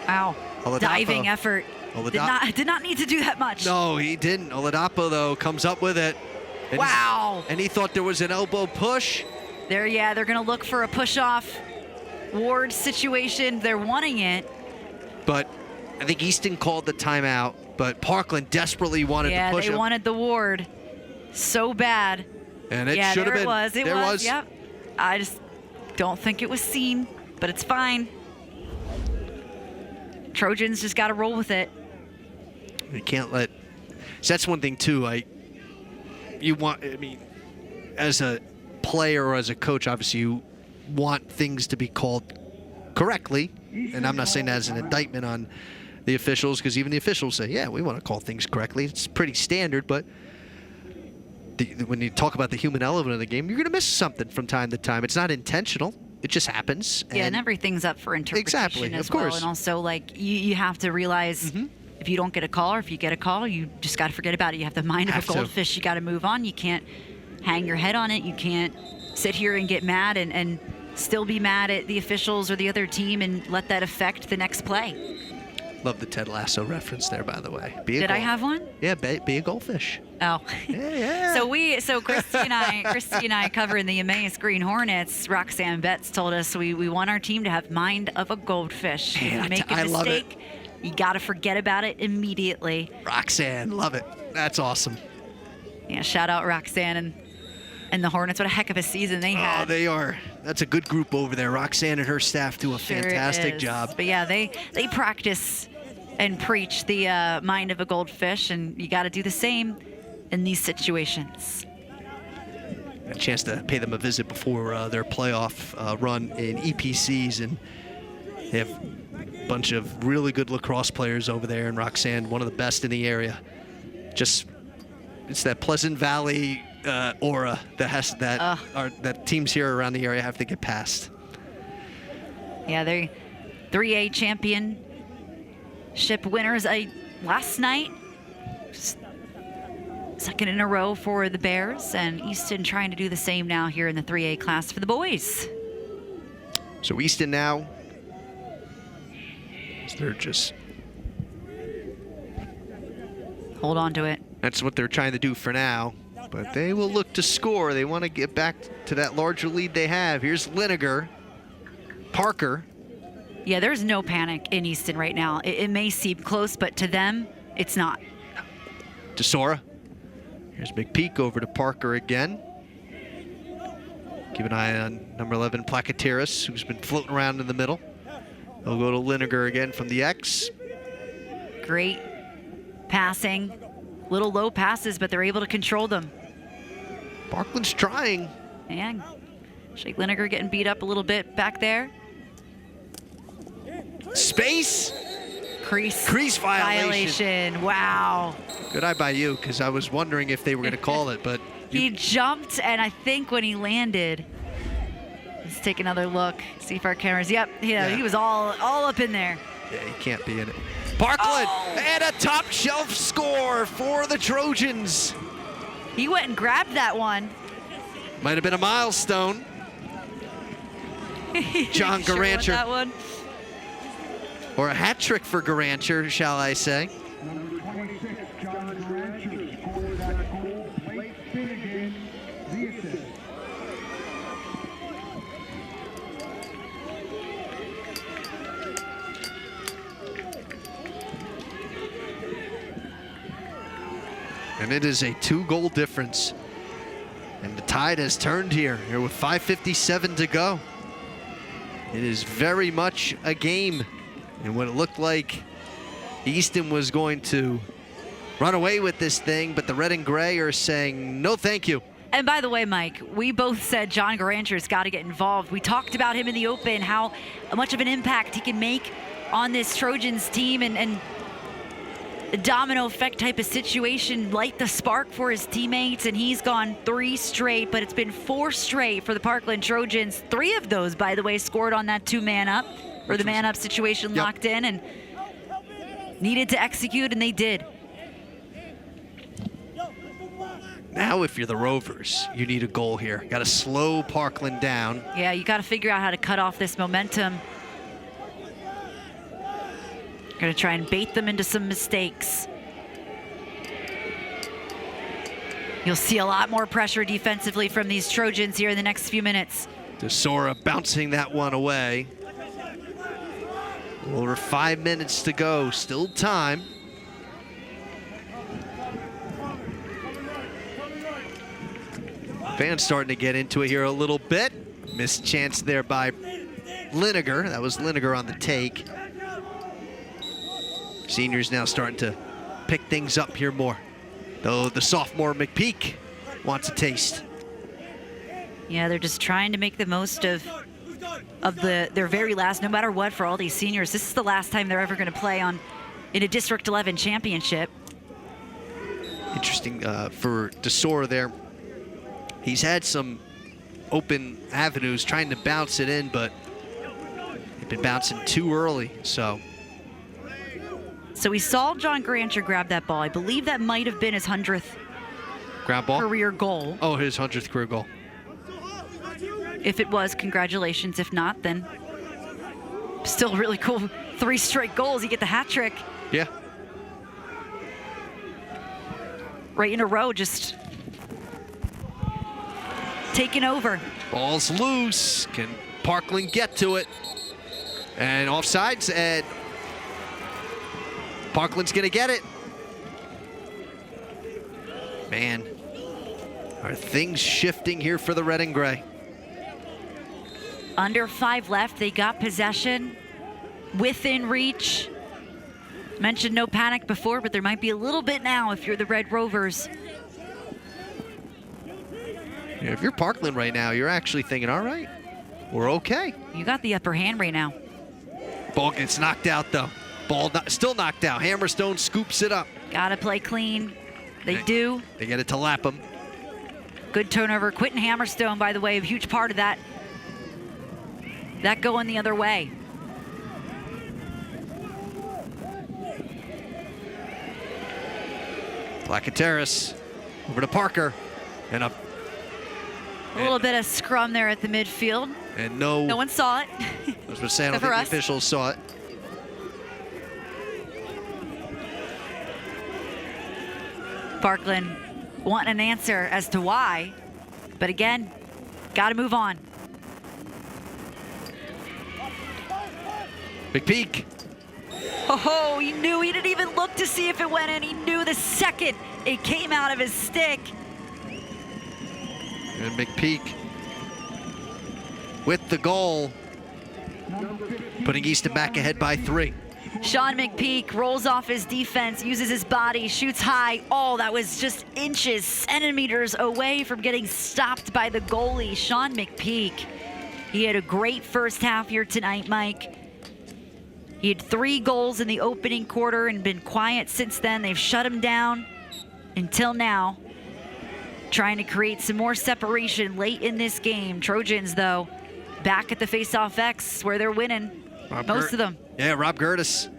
Wow, Oladapo. Diving effort. Did not need to do that much. No, he didn't. Oladapo, though, comes up with it. And wow. And he thought there was an elbow push. They're going to look for a push-off Ward situation. They're wanting it. But I think Easton called the timeout, but Parkland desperately wanted to push him. Yeah, they wanted the Ward so bad. And it should have been. It was. Yep. I just don't think it was seen, but it's fine. Trojans just got to roll with it. You can't let. So that's one thing too. As a player or as a coach, obviously you want things to be called correctly, and I'm not saying that as an indictment on the officials, because even the officials say, yeah, we want to call things correctly. It's pretty standard, but when you talk about the human element of the game, you're going to miss something from time to time. It's not intentional. It just happens. Yeah, and everything's up for interpretation exactly, as of course. well. And also, like, you have to realize if you don't get a call, or if you get a call, you just got to forget about it. You have the mind of a goldfish. You got to move on. You can't hang your head on it. You can't sit here and get mad and still be mad at the officials or the other team and let that affect the next play. Love the Ted Lasso reference there, by the way. Did I have one? Yeah, be a goldfish. Oh. Yeah. So Christy and I covering the Emmaus Green Hornets, Roxanne Betts told us we want our team to have mind of a goldfish. If you make a mistake, you got to forget about it immediately. Roxanne, love it. That's awesome. Yeah, shout out Roxanne And the Hornets, what a heck of a season they had. Oh, they are. That's a good group over there. Roxanne and her staff do a fantastic job. But yeah, they practice and preach the mind of a goldfish, and you got to do the same in these situations. A chance to pay them a visit before their playoff run in EPCs, and they have a bunch of really good lacrosse players over there, and Roxanne, one of the best in the area. Just, it's that Pleasant Valley aura that teams here around the area have to get past. Yeah, they're 3A championship winners last night. Second in a row for the Bears, and Easton trying to do the same now here in the 3A class for the boys. So Easton now, they're just hold on to it. That's what they're trying to do for now, but they will look to score. They want to get back to that larger lead they have. Here's Lineker, Parker. Yeah, there's no panic in Easton right now. It may seem close, but to them, it's not. DeSora. Here's McPeak over to Parker again. Keep an eye on number 11, Placateris, who's been floating around in the middle. They'll go to Lineker again from the X. Great passing. Little low passes, but they're able to control them. Parkland's trying. And Shake Lineker getting beat up a little bit back there. Space. Crease violation. Wow. Good eye by you, because I was wondering if they were going to call it, but he jumped, and I think when he landed, let's take another look, see if our cameras. Yep, yeah. He was all up in there. Yeah, he can't be in it. Parkland, and a top shelf score for the Trojans. He went and grabbed that one. Might have been a milestone. John Garancher. That one. Or a hat trick for Garancher, shall I say. Number 26, John Rancher, scored that goal. Blake Finnegan, the assist. And it is a 2-goal difference. And the tide has turned here with 5:57 to go. It is very much a game. And when it looked like Easton was going to run away with this thing, but the red and gray are saying, no, thank you. And by the way, Mike, we both said John Garancher's got to get involved. We talked about him in the open, how much of an impact he can make on this Trojans team, and a domino effect type of situation, light the spark for his teammates, and he's gone 3 straight, but it's been 4 straight for the Parkland Trojans. 3 of those, by the way, scored on that 2-man up, or the man up situation locked in, and needed to execute, and they did. Now, if you're the Rovers, you need a goal here. Got to slow Parkland down. Yeah, you got to figure out how to cut off this momentum. Going to try and bait them into some mistakes. You'll see a lot more pressure defensively from these Trojans here in the next few minutes. DeSora bouncing that one away. Over 5 minutes to go, still time. Fans starting to get into it here a little bit. Missed chance there by Lineker. That was Lineker on the take. Seniors now starting to pick things up here more. Though the sophomore McPeak wants a taste. Yeah, they're just trying to make the most of their very last, no matter what, for all these seniors. This is the last time they're ever going to play in a District 11 championship. Interesting for DeSora there. He's had some open avenues trying to bounce it in, but they've been bouncing too early, so. So we saw John Garancher grab that ball. I believe that might have been his 100th ground ball career goal. Oh, his 100th career goal. If it was, congratulations. If not, then still really cool. 3 straight goals. You get the hat trick. Yeah. Right in a row, just taking over. Ball's loose. Can Parkland get to it? And offsides, and Parkland's gonna get it. Man, Are things shifting here for the red and gray? Under 5 left, they got possession, within reach. Mentioned no panic before, but there might be a little bit now if you're the Red Rovers. Yeah, if you're Parkland right now, you're actually thinking, all right, we're okay. You got the upper hand right now. Ball gets knocked out, though. Ball still knocked out. Hammerstone scoops it up. Gotta play clean. They do. They get it to Lapham. Good turnover. Quentin Hammerstone, by the way, a huge part of that. That going the other way. Placateris over to Parker. And up. A little bit of scrum there at the midfield. And no one saw it. I was going to say, I don't think the officials saw it. Parkland wanting an answer as to why. But again, got to move on. McPeak. Oh, he knew. He didn't even look to see if it went in. He knew the second it came out of his stick. And McPeak with the goal, putting Easton back ahead by 3. Sean McPeak rolls off his defense, uses his body, shoots high. Oh, that was just inches, centimeters away from getting stopped by the goalie, Sean McPeak. He had a great first half here tonight, Mike. He had 3 goals in the opening quarter and been quiet since then. They've shut him down until now, trying to create some more separation late in this game. Trojans, though, back at the face-off X where they're winning. Most of them. Yeah, Rob Gertis.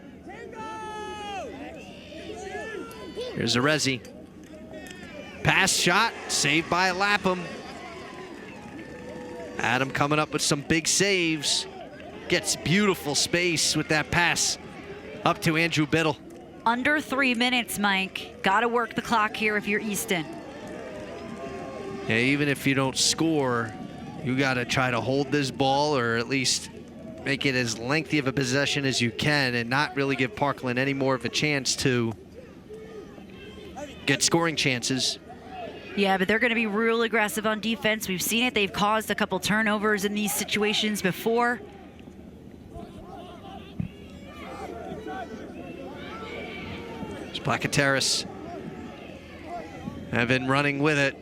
Here's Arezzi. Pass shot, saved by Lapham. Adam coming up with some big saves. Gets beautiful space with that pass up to Andrew Biddle. Under 3 minutes, Mike. Got to work the clock here if you're Easton. Yeah, even if you don't score, you got to try to hold this ball or at least make it as lengthy of a possession as you can and not really give Parkland any more of a chance to get scoring chances. Yeah, but they're going to be real aggressive on defense. We've seen it. They've caused a couple turnovers in these situations before. It's Placateris. Evan running with it.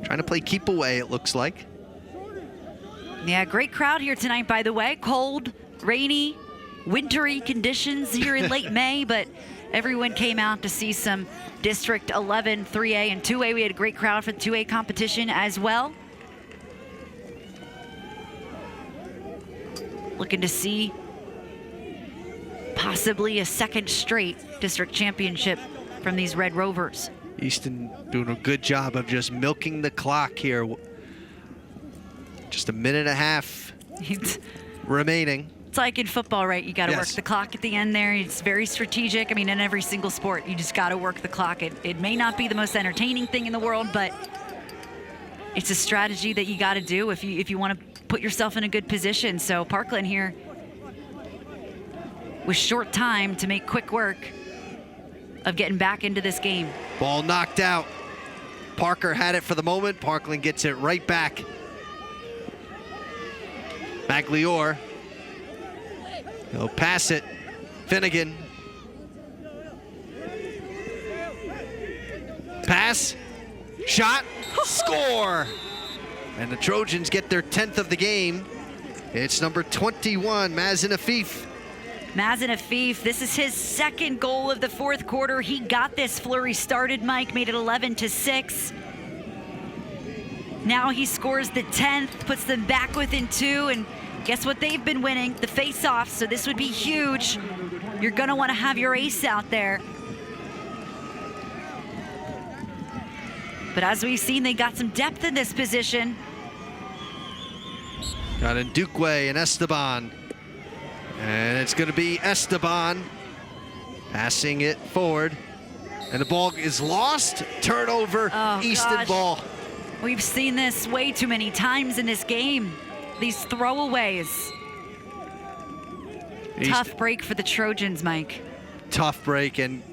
Trying to play keep away, it looks like. Yeah, great crowd here tonight, by the way. Cold, rainy, wintry conditions here in late May, but everyone came out to see some District 11, 3A, and 2A. We had a great crowd for the 2A competition as well. Looking to see possibly a second straight district championship from these Red Rovers. Easton doing a good job of just milking the clock here. Just a minute and a half remaining. It's like in football, right? You got to work the clock at the end there. It's very strategic. I mean, in every single sport, you just got to work the clock. It may not be the most entertaining thing in the world, but it's a strategy that you got to do if you want to put yourself in a good position. So Parkland here with short time to make quick work of getting back into this game. Ball knocked out. Parker had it for the moment. Parkland gets it right back. Magliore. He'll pass it. Finnegan. Pass. Shot. Score. And the Trojans get their 10th of the game. It's number 21, Mazen Afif. Mazen Afif, this is his second goal of the fourth quarter. He got this flurry started, Mike, made it 11-6. Now he scores the 10th, puts them back within 2, and guess what they've been winning? The face-off, so this would be huge. You're gonna wanna have your ace out there. But as we've seen, they got some depth in this position. Got Ndukwe and Esteban. And it's going to be Esteban passing it forward. And the ball is lost. Turnover, Easton ball. We've seen this way too many times in this game. These throwaways. Tough break for the Trojans, Mike. Tough break, and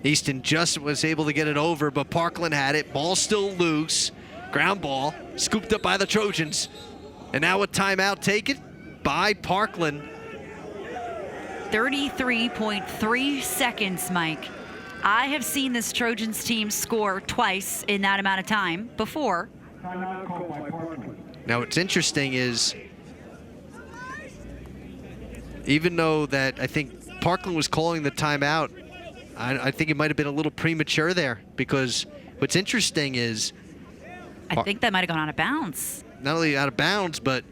Easton just was able to get it over, but Parkland had it. Ball still loose. Ground ball, scooped up by the Trojans. And now a timeout taken by Parkland. 33.3 seconds, Mike. I have seen this Trojans team score twice in that amount of time before. Timeout called by Parkland. Now what's interesting is, even though that I think Parkland was calling the timeout, I think it might have been a little premature there, because what's interesting is I think that might have gone out of bounds. not only out of bounds, but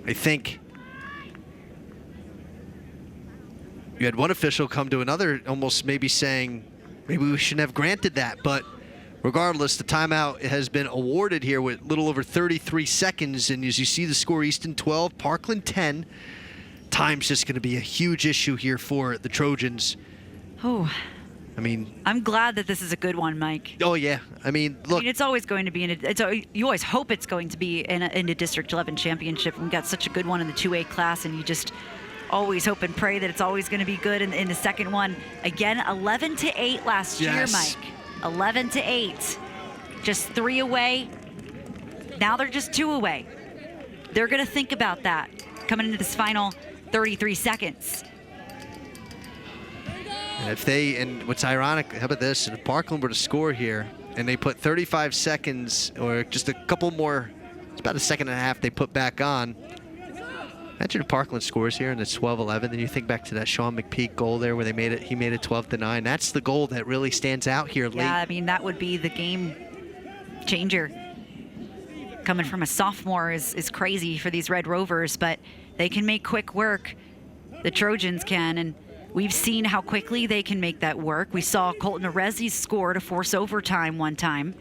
I think you had one official come to another almost maybe saying maybe we shouldn't have granted that. But regardless, the timeout has been awarded here with a little over 33 seconds. And as you see the score, Easton 12, Parkland 10. Time's just going to be a huge issue here for the Trojans. Oh, I mean, I'm glad that this is a good one, Mike. oh yeah. I mean, look, It's always going to be you always hope it's going to be in a District 11 championship. We got such a good one in the 2A class, and you just always hope and pray that it's always going to be good in the second one. Again, 11-8 last year, Yes. Mike. 11-8, just 3 away. Now they're just 2 away. They're going to think about that coming into this final 33 seconds. and what's ironic, how about this? If Parkland were to score here and they put 35 seconds or just a couple more, it's about a second and a half they put back on. Imagine if Parkland scores here and it's 12-11, then you think back to that Sean McPeak goal there where he made it 12-9. That's the goal that really stands out here late. Yeah, I mean, that would be the game changer. Coming from a sophomore is crazy for these Red Rovers, but they can make quick work. The Trojans can, and we've seen how quickly they can make that work. We saw Colton Arezzi score to force overtime one time.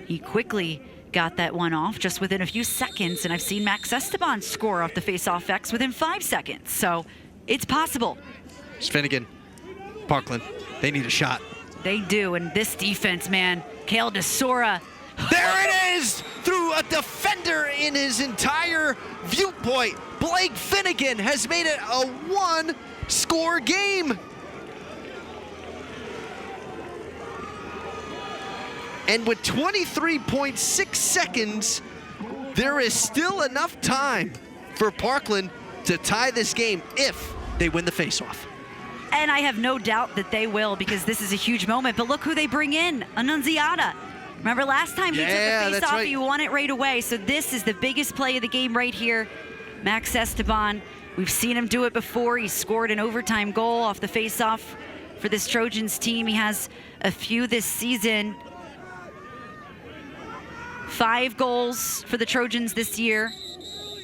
He quickly got that one off just within a few seconds, and I've seen Max Esteban score off the face-off X within 5 seconds. So it's possible. It's Finnegan, Parkland, they need a shot. They do, and this defense, man, Kale DeSora. There it is! Through a defender in his entire viewpoint, Blake Finnegan has made it a one-score game. And with 23.6 seconds, there is still enough time for Parkland to tie this game if they win the faceoff. And I have no doubt that they will, because this is a huge moment. But look who they bring in, Annunziata. Remember last time he Yeah, took the that's face-off, right. he won it right away. So this is the biggest play of the game right here. Max Esteban, we've seen him do it before. He scored an overtime goal off the face-off for this Trojans team. He has a few this season. 5 goals for the Trojans this year.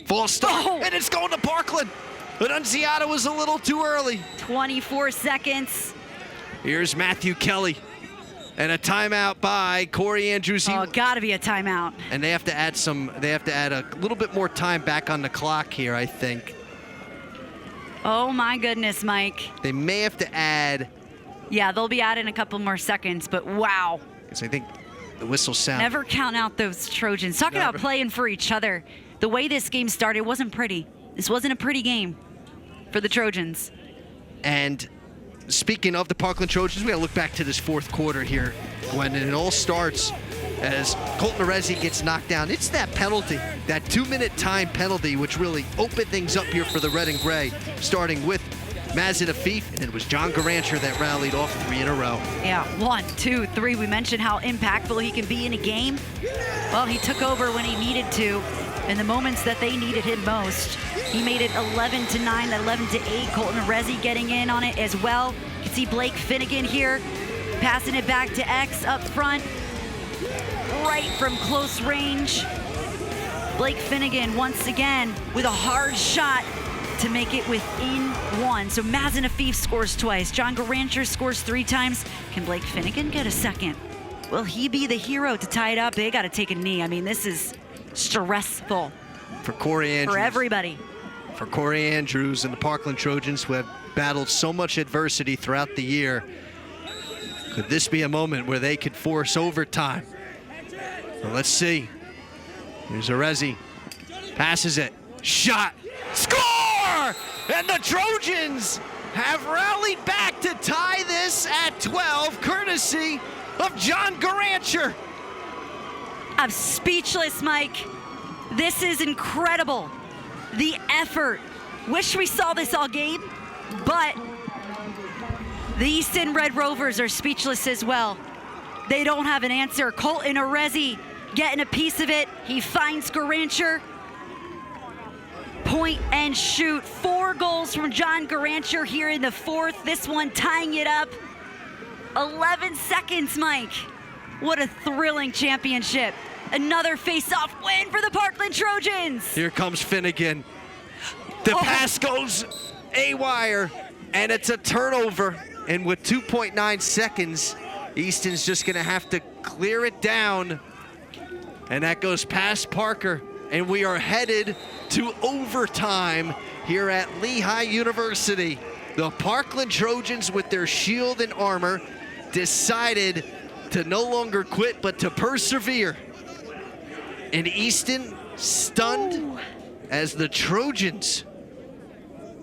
False start, Oh! and it's going to Parkland. But Annunziata was a little too early. 24 seconds. Here's Matthew Kelly. And a timeout by Corey Andrews. Oh, gotta be a timeout. And they have to add a little bit more time back on the clock here, I think. Oh my goodness, Mike. They may have to add, Yeah, they'll be adding a couple more seconds, but wow. because I think the whistle sound. Never count out those Trojans. Talking about Never. playing for each other. The way this game started wasn't pretty. This wasn't a pretty game for the Trojans. And speaking of the Parkland Trojans, we got to look back to this fourth quarter here, when it all starts as Colton Arezzi gets knocked down. It's that penalty, that 2-minute time penalty, which really opened things up here for the red and gray, starting with Mazen Afif, and it was John Garancher that rallied off 3 in a row. Yeah, 1, 2, 3. We mentioned how impactful he can be in a game. Well, he took over when he needed to in the moments that they needed him most. He made it 11-9, 11-8. Colton Arezzi getting in on it as well. You can see Blake Finnegan here passing it back to X up front, right from close range. Blake Finnegan once again with a hard shot to make it within 1. So Mazen Afif scores twice. John Garancher scores 3 times. Can Blake Finnegan get a second? Will he be the hero to tie it up? They got to take a knee. I mean, this is stressful For Corey Andrews. for everybody. For Corey Andrews and the Parkland Trojans, who have battled so much adversity throughout the year. Could this be a moment where they could force overtime? Well, let's see. Here's Arezzi. Passes it. Shot. Score! And the Trojans have rallied back to tie this courtesy of John Garancher. I'm speechless, Mike. This is incredible. The effort. Wish we saw this all game, but the Easton Red Rovers are speechless as well. They don't have an answer. Colton Arezzi getting a piece of it. He finds Garancher. Point and shoot. 4 goals from John Garancher here in the 4th. This one tying it up. 11 seconds, Mike. What a thrilling championship. Another face-off win for the Parkland Trojans. Here comes Finnegan. The pass goes A-wire, and it's a turnover. And with 2.9 seconds, Easton's just going to have to clear it down. And that goes past Parker. And we are headed to overtime here at Lehigh University. The Parkland Trojans, with their shield and armor, decided to no longer quit, but to persevere. And Easton stunned as the Trojans.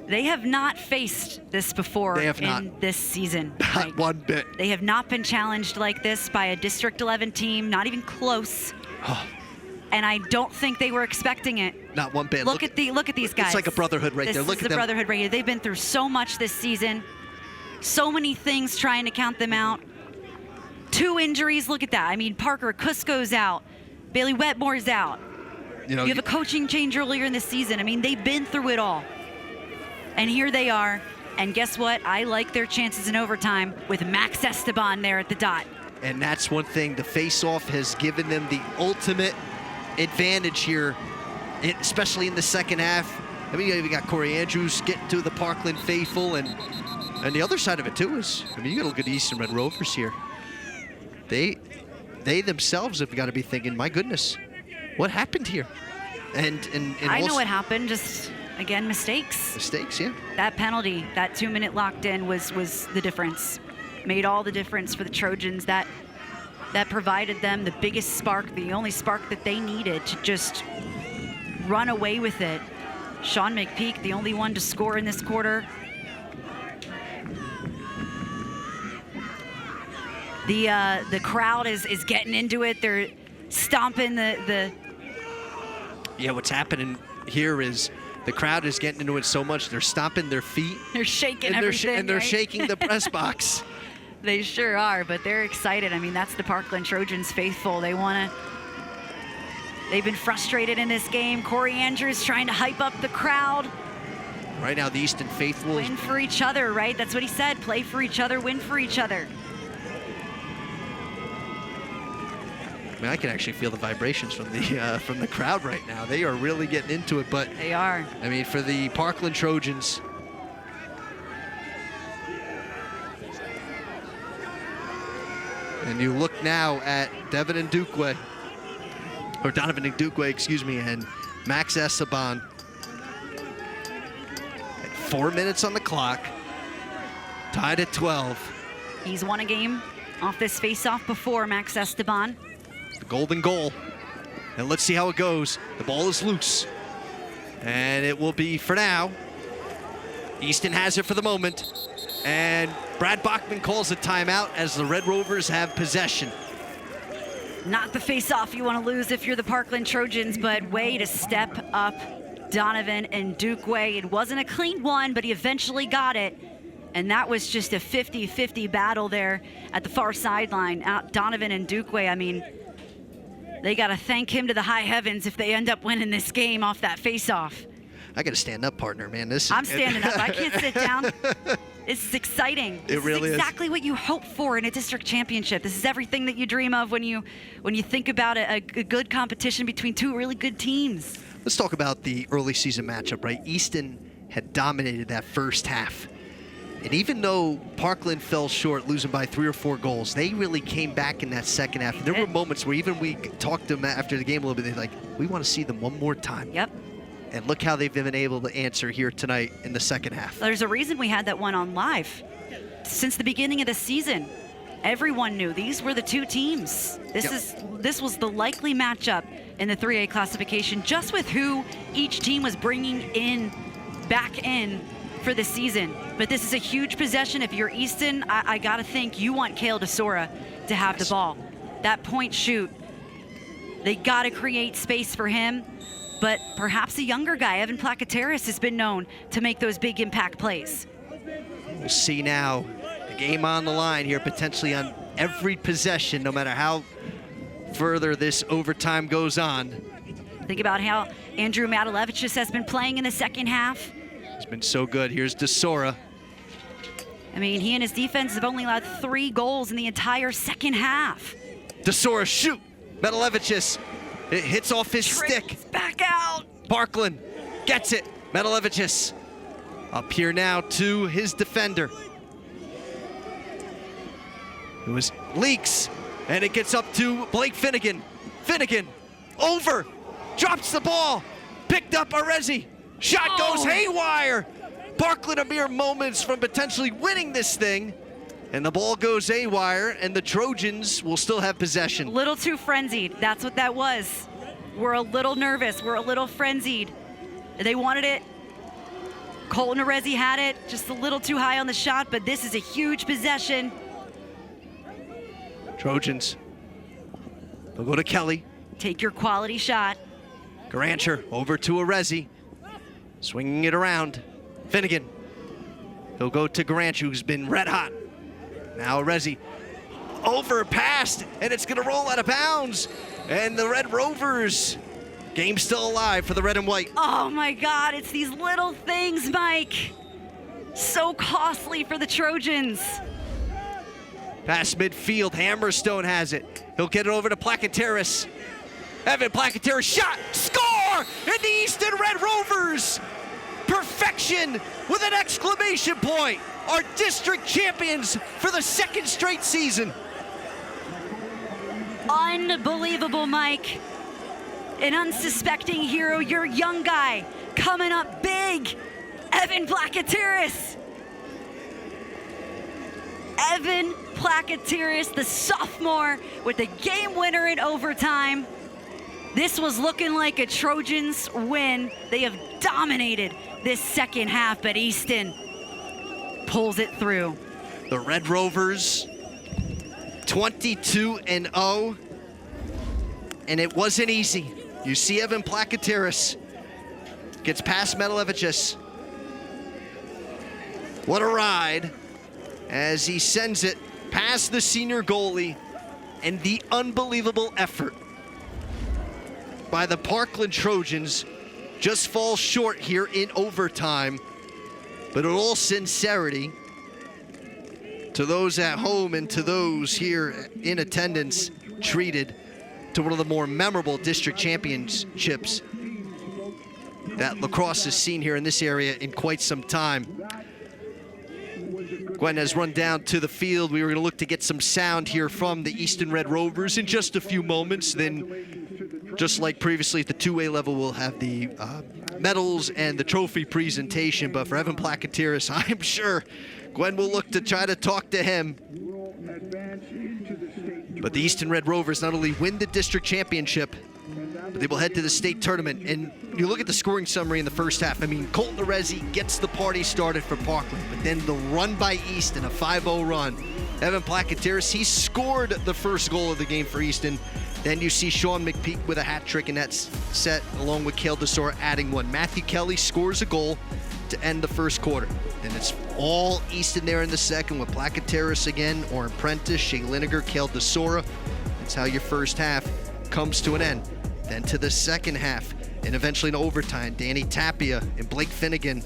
They have not faced this before in this season. Not one bit. They have not been challenged like this by a District 11 team, not even close. And I don't think they were expecting it. Not one bit. Look at these guys. It's like a brotherhood right there. Look at them. This is the brotherhood right here. They've been through so much this season. So many things trying to count them out. 2 injuries. Look at that. I mean, Parker Cusco's out. Bailey Wetmore's out. You have a coaching change earlier in the season. I mean, they've been through it all. And here they are. And guess what? I like their chances in overtime with Max Esteban there at the dot. And that's one thing. The face-off has given them the ultimate advantage here, especially in the second half. I mean, you got Corey Andrews getting to the Parkland faithful. And the other side of it, too, is, I mean, you got to look at the Easton Red Rovers here. They themselves have got to be thinking, my goodness, what happened here? And I know what happened. Just, again, mistakes. Mistakes, yeah. That penalty, that 2-minute locked in was the difference. Made all the difference for the Trojans. That provided them the biggest spark, the only spark that they needed to just run away with it. Sean McPeak, the only one to score in this quarter. The crowd is getting into it. They're stomping the Yeah, what's happening here is the crowd is getting into it so much, they're stomping their feet. They're shaking and everything, they're right? shaking the press box. They sure are, but they're excited. I mean, that's the Parkland Trojans faithful. They've been frustrated in this game. Corey Andrews trying to hype up the crowd. Right now, the Easton faithful. Win for each other, right? That's what he said. Play for each other, win for each other. I mean, I can actually feel the vibrations from the crowd right now. They are really getting into it, but they are. I mean, for the Parkland Trojans, and you look now at Donovan Ndukwe, excuse me, and Max Esteban. At 4 minutes on the clock, tied at 12. He's won a game off this face-off before, Max Esteban. The golden goal. And let's see how it goes. The ball is loose. And it will be, for now, Easton has it for the moment. And Brad Bachman calls a timeout as the Red Rovers have possession. Not the face-off you want to lose if you're the Parkland Trojans, but way to step up Donovan Ndukwe. It wasn't a clean one, but he eventually got it. And that was just a 50-50 battle there at the far sideline. Donovan Ndukwe, I mean, they got to thank him to the high heavens if they end up winning this game off that face-off. I got to stand up, partner, man. I'm standing up. I can't sit down. This is exciting. It really is. Exactly what you hope for in a district championship. This is everything that you dream of when you think about a good competition between 2 really good teams. Let's talk about the early season matchup, right? Easton had dominated that first half. And even though Parkland fell short, losing by 3 or 4 goals, they really came back in that second half. And there were moments where even we talked to them after the game a little bit, they're like, we want to see them one more time. Yep. And look how they've been able to answer here tonight in the second half. There's a reason we had that one on live. Since the beginning of the season, everyone knew these were the 2 teams. This was the likely matchup in the 3A classification, just with who each team was bringing back in for the season. But this is a huge possession. If you're Easton, I got to think you want Kale DeSora to have the ball. That point shoot, they got to create space for him. But perhaps a younger guy, Evan Placateris, has been known to make those big impact plays. We'll see now. The game on the line here, potentially on every possession, no matter how further this overtime goes on. Think about how Andrew Matalevicius has been playing in the second half. It's been so good. Here's DeSora. I mean, he and his defense have only allowed 3 goals in the entire second half. DeSora, shoot! Matalevicius, it hits off his stick. Back out. Parkland gets it. Matalevicius up here now to his defender. It was leaks, and it gets up to Blake Finnegan. Finnegan, over, drops the ball, picked up Arezzi. Shot goes haywire. Parkland a mere moments from potentially winning this thing, and the ball goes haywire, and the Trojans will still have possession. Little too frenzied. That's what that was. We're a little nervous. We're a little frenzied. They wanted it. Colton Arezzi had it, just a little too high on the shot, but this is a huge possession. Trojans, they'll go to Kelly. Take your quality shot. Garancher over to Arezzi, swinging it around. Finnegan, he'll go to Garancher, who's been red hot. Now Arezzi, overpassed, and it's gonna roll out of bounds. And the Red Rovers, game still alive for the red and white. Oh my God, it's these little things, Mike. So costly for the Trojans. Past midfield, Hammerstone has it. He'll get it over to Placateris. Evan Placateris, shot, score! And the Easton Red Rovers, perfection with an exclamation point, are district champions for the 2nd straight season. Unbelievable, Mike. An unsuspecting hero, your young guy, coming up big. Evan Placateris. Evan Placateris, the sophomore, with the game winner in overtime. This was looking like a Trojans win. They have dominated this second half, but Easton pulls it through. The Red Rovers, 22-0, and it wasn't easy. You see Evan Placateris gets past Matalevicius. What a ride as he sends it past the senior goalie, and the unbelievable effort by the Parkland Trojans just falls short here in overtime. But in all sincerity, to those at home and to those here in attendance, treated to one of the more memorable district championships that Lacrosse has seen here in this area in quite some time. Gwen has run down to the field. We were going to look to get some sound here from the Easton Red Rovers in just a few moments. Then, just like previously at the 2A level, we'll have the medals and the trophy presentation. But for Evan Placateris, I'm sure Gwen will look to try to talk to him. But the Easton Red Rovers not only win the district championship, but they will head to the state tournament. And you look at the scoring summary in the first half. I mean, Colton Arezzi gets the party started for Parkland, but then the run by Easton, a 5-0 run. Evan Placateris, he scored the first goal of the game for Easton. Then you see Sean McPeak with a hat trick in that set, along with Kale DeSora adding one. Matthew Kelly scores a goal to end the first quarter. Then it's all Easton there in the second with Placateris again, Oren Prentice, Shea Liniger, Kale DeSora. That's how your first half comes to an end. Then to the second half, and eventually in overtime, Danny Tapia and Blake Finnegan,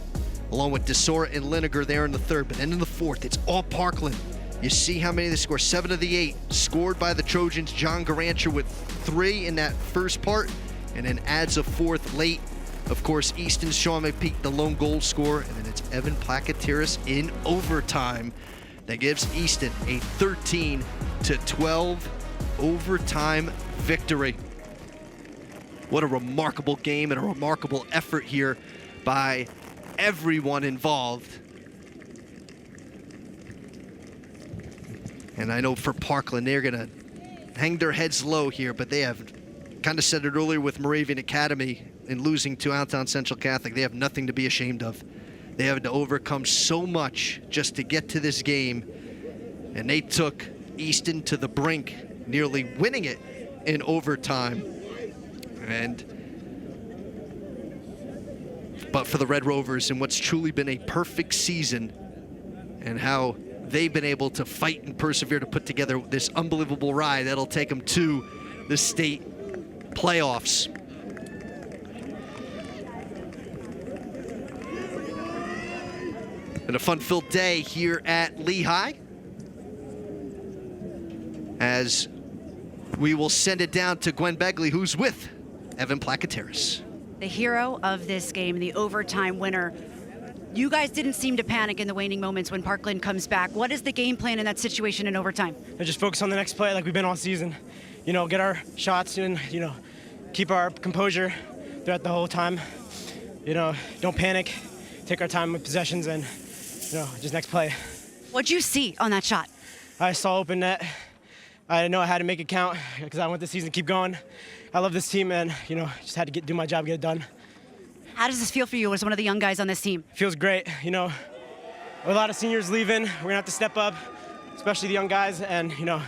along with DeSora and Liniger there in the third. But then in the fourth, it's all Parkland. You see how many they score. 7 of the 8 scored by the Trojans. John Garancher with 3 in that first part, and then adds a fourth late. Of course, Easton's Sean McPeak, the lone goal scorer, and then it's Evan Placateris in overtime that gives Easton a 13-12 overtime victory. What a remarkable game and a remarkable effort here by everyone involved. And I know for Parkland, they're gonna hang their heads low here, but they have kind of said it earlier with Moravian Academy in losing to Allentown Central Catholic. They have nothing to be ashamed of. They had to overcome so much just to get to this game, and they took Easton to the brink, nearly winning it in overtime. But for the Red Rovers, in what's truly been a perfect season, and how they've been able to fight and persevere to put together this unbelievable ride that'll take them to the state playoffs. And a fun-filled day here at Lehigh, as we will send it down to Gwen Begley, who's with Evan Placateris. The hero of this game, the overtime winner. You guys didn't seem to panic in the waning moments when Parkland comes back. What is the game plan in that situation in overtime? Just focus on the next play like we've been all season. You know, get our shots and, you know, keep our composure throughout the whole time. You know, don't panic, take our time with possessions, and, you know, just next play. What'd you see on that shot? I saw open net. I didn't know I had to make it count because I want the season to keep going. I love this team, and, you know, just had to do my job, get it done. How does this feel for you as one of the young guys on this team? Feels great. You know, with a lot of seniors leaving, we're going to have to step up, especially the young guys, and, you know,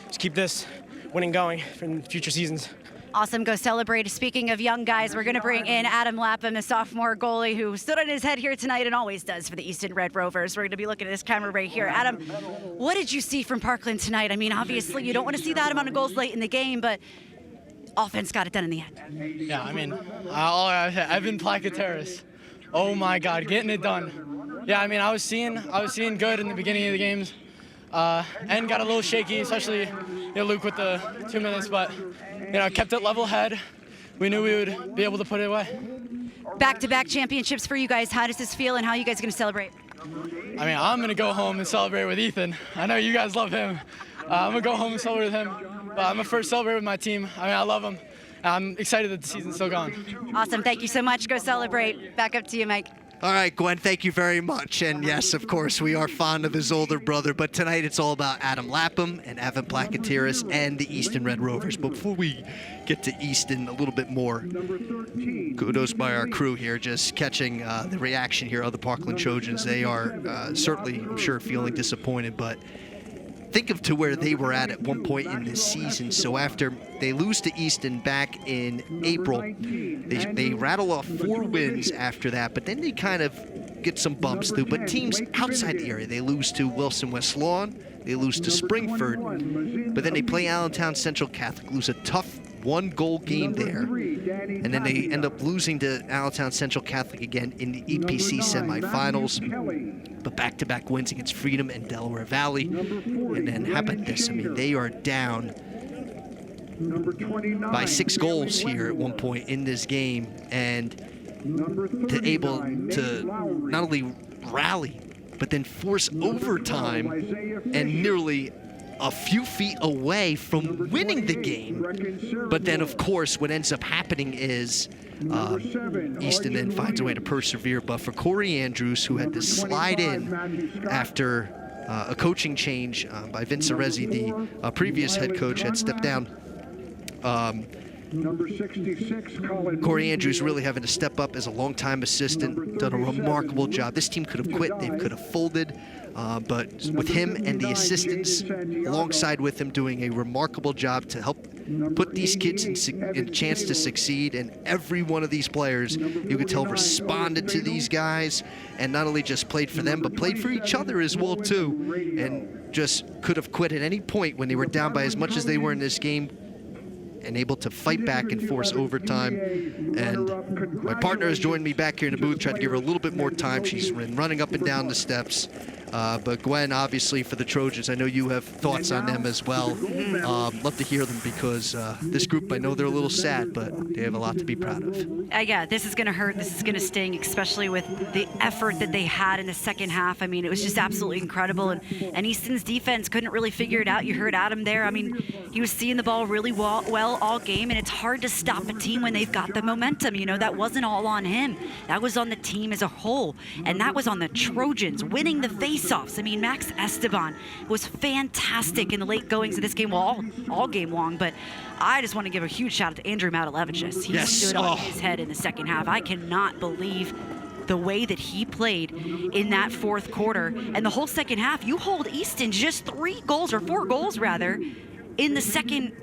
just keep this winning going for future seasons. Awesome, go celebrate. Speaking of young guys, we're going to bring in Adam Lapham, the sophomore goalie who stood on his head here tonight and always does for the Easton Red Rovers. We're going to be looking at this camera right here. Adam, what did you see from Parkland tonight? I mean, obviously, you don't want to see that amount of goals late in the game, but offense got it done in the end. Yeah, I mean, Evan Placateris. Oh my God, getting it done. Yeah, I mean, I was seeing good in the beginning of the games, and got a little shaky, especially, you know, Luke with the 2 minutes, but, you know, kept it level head. We knew we would be able to put it away. Back-to-back championships for you guys. How does this feel, and how are you guys going to celebrate? I mean, I'm gonna go home and celebrate with Ethan. I know you guys love him. I'm gonna go home and celebrate with him. But I'm gonna first celebrate with my team. I mean, I love them. I'm excited that the season's still going. Awesome, thank you so much. Go celebrate. Back up to you, Mike. All right, Gwen, thank you very much. And yes, of course, we are fond of his older brother, but tonight it's all about Adam Lapham and Evan Placateris and the Easton Red Rovers. But before we get to Easton a little bit more, kudos by our crew here, just catching the reaction here of the Parkland Trojans. They are certainly, I'm sure, feeling disappointed, but think of to where they were at one point in this season. So after they lose to Easton back in April, they rattle off 4 wins after that, but then they kind of get some bumps through. But teams outside the area, they lose to Wilson West Lawn, they lose to Springford, but then they play Allentown Central Catholic, lose a tough 1-goal game there, and then they end up losing to Allentown Central Catholic again in the EPC semifinals. But back-to-back wins against Freedom and Delaware Valley. And then how about this? I mean, they are down by 6 goals here at one point in this game, and to able to not only rally, but then force overtime and nearly a few feet away from winning the game. But then, of course, what ends up happening is Easton then finds a way to persevere. But for Corey Andrews, who had to slide in after a coaching change by Vince Arezzi, the previous head coach, had stepped down, Number 66, Corey Andrews really having to step up as a longtime assistant, done a remarkable job. This team could have quit, they could have folded, but with him and the assistants alongside with him doing a remarkable job to help put these kids in a chance to succeed. And every one of these players, you could tell, responded to these guys, and not only just played for them, but played for each other as well too, and just could have quit at any point when they were down by as much as they were in this game, and able to fight back and force overtime. And my partner has joined me back here in the booth, tried to give her a little bit more time. She's been running up and down the steps. But Gwen, obviously, for the Trojans, I know you have thoughts on them as well. Love to hear them, because this group, I know they're a little sad, but they have a lot to be proud of. Yeah, this is going to hurt. This is going to sting, especially with the effort that they had in the second half. I mean, it was just absolutely incredible. And Easton's defense couldn't really figure it out. You heard Adam there. I mean, he was seeing the ball really well all game, and it's hard to stop a team when they've got the momentum. You know, that wasn't all on him. That was on the team as a whole, and that was on the Trojans winning the face-offs. I mean, Max Esteban was fantastic in the late goings of this game, well, all game long, but I just want to give a huge shout out to Andrew Matalevicius. He stood on his head in the second half. I cannot believe the way that he played in that fourth quarter and the whole second half. You hold Easton just 4 goals rather, in the second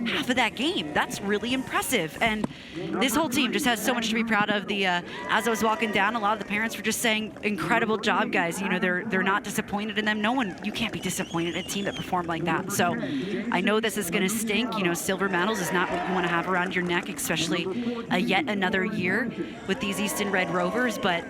half of that game. That's really impressive. And this whole team just has so much to be proud of. As I was walking down, a lot of the parents were just saying, incredible job, guys. You know, they're not disappointed in them. You can't be disappointed in a team that performed like that. So I know this is going to stink. You know, silver medals is not what you want to have around your neck, especially yet another year with these Easton Red Rovers, but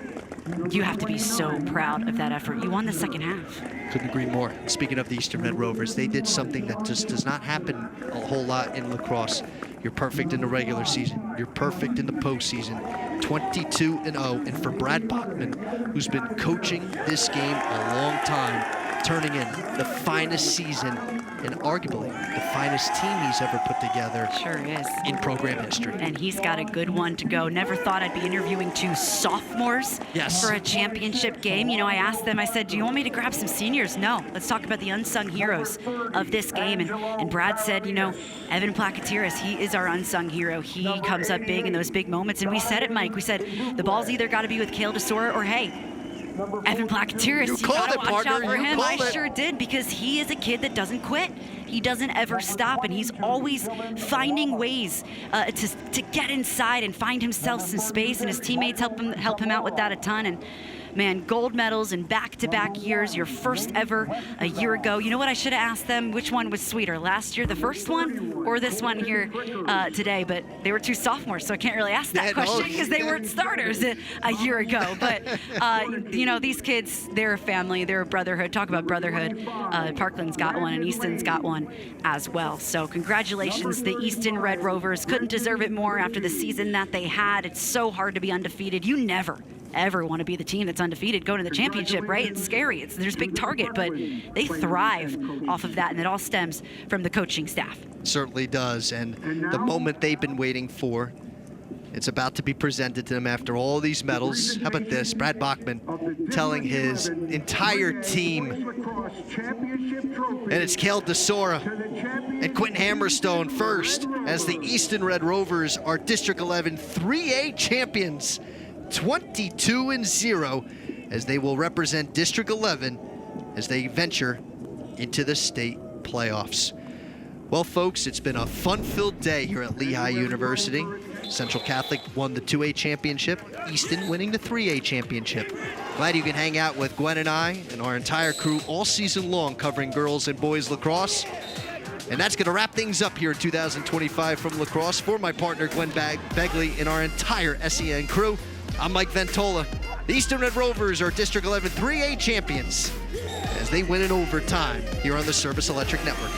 you have to be so proud of that effort. You won the second half. Couldn't agree more. Speaking of the Eastern Red Rovers, they did something that just does not happen a whole lot in lacrosse. You're perfect in the regular season. You're perfect in the postseason. 22-0. And for Brad Bachman, who's been coaching this game a long time, turning in the finest season and arguably the finest team he's ever put together. Sure is. In program history. And he's got a good one to go. Never thought I'd be interviewing 2 sophomores for a championship game. You know, I asked them, I said, do you want me to grab some seniors? No, let's talk about the unsung heroes of this game. And Brad said, you know, Evan Plakotiris, he is our unsung hero. He comes up big in those big moments. And we said it, Mike. We said the ball's either got to be with Kale DeSora or, hey, Evan Plakotiris, you gotta watch out for him. I sure did, because he is a kid that doesn't quit. He doesn't ever stop, and he's always finding ways to get inside and find himself some space, and his teammates help him out with that a ton. And man, gold medals in back-to-back years, your first ever a year ago. You know what, I should have asked them which one was sweeter, last year, the first one, or this one here today, but they were 2 sophomores, so I can't really ask that question because they weren't starters a year ago. But, you know, these kids, they're a family, they're a brotherhood. Talk about brotherhood. Parkland's got one, and Easton's got one as well. So congratulations, the Easton Red Rovers. Couldn't deserve it more after the season that they had. It's so hard to be undefeated. You never ever want to be the team that's undefeated going to the championship, right? It's scary. There's a big target, but they thrive off of that, and it all stems from the coaching staff. Certainly does, and the moment they've been waiting for, it's about to be presented to them after all these medals. How about this? Brad Bachman telling his entire team, and it's Kale DeSora and Quentin Hammerstone first, as the Easton Red Rovers are District 11 3A champions. 22-0, as they will represent District 11 as they venture into the state playoffs. Well, folks, it's been a fun-filled day here at Lehigh University. Central Catholic won the 2A championship, Easton winning the 3A championship. Glad you can hang out with Gwen and I and our entire crew all season long covering girls and boys lacrosse. And that's going to wrap things up here in 2025 from lacrosse. For my partner, Gwen Begley, and our entire SEN crew, I'm Mike Ventola. The Eastern Red Rovers are District 11 3A champions as they win in overtime here on the Service Electric Network.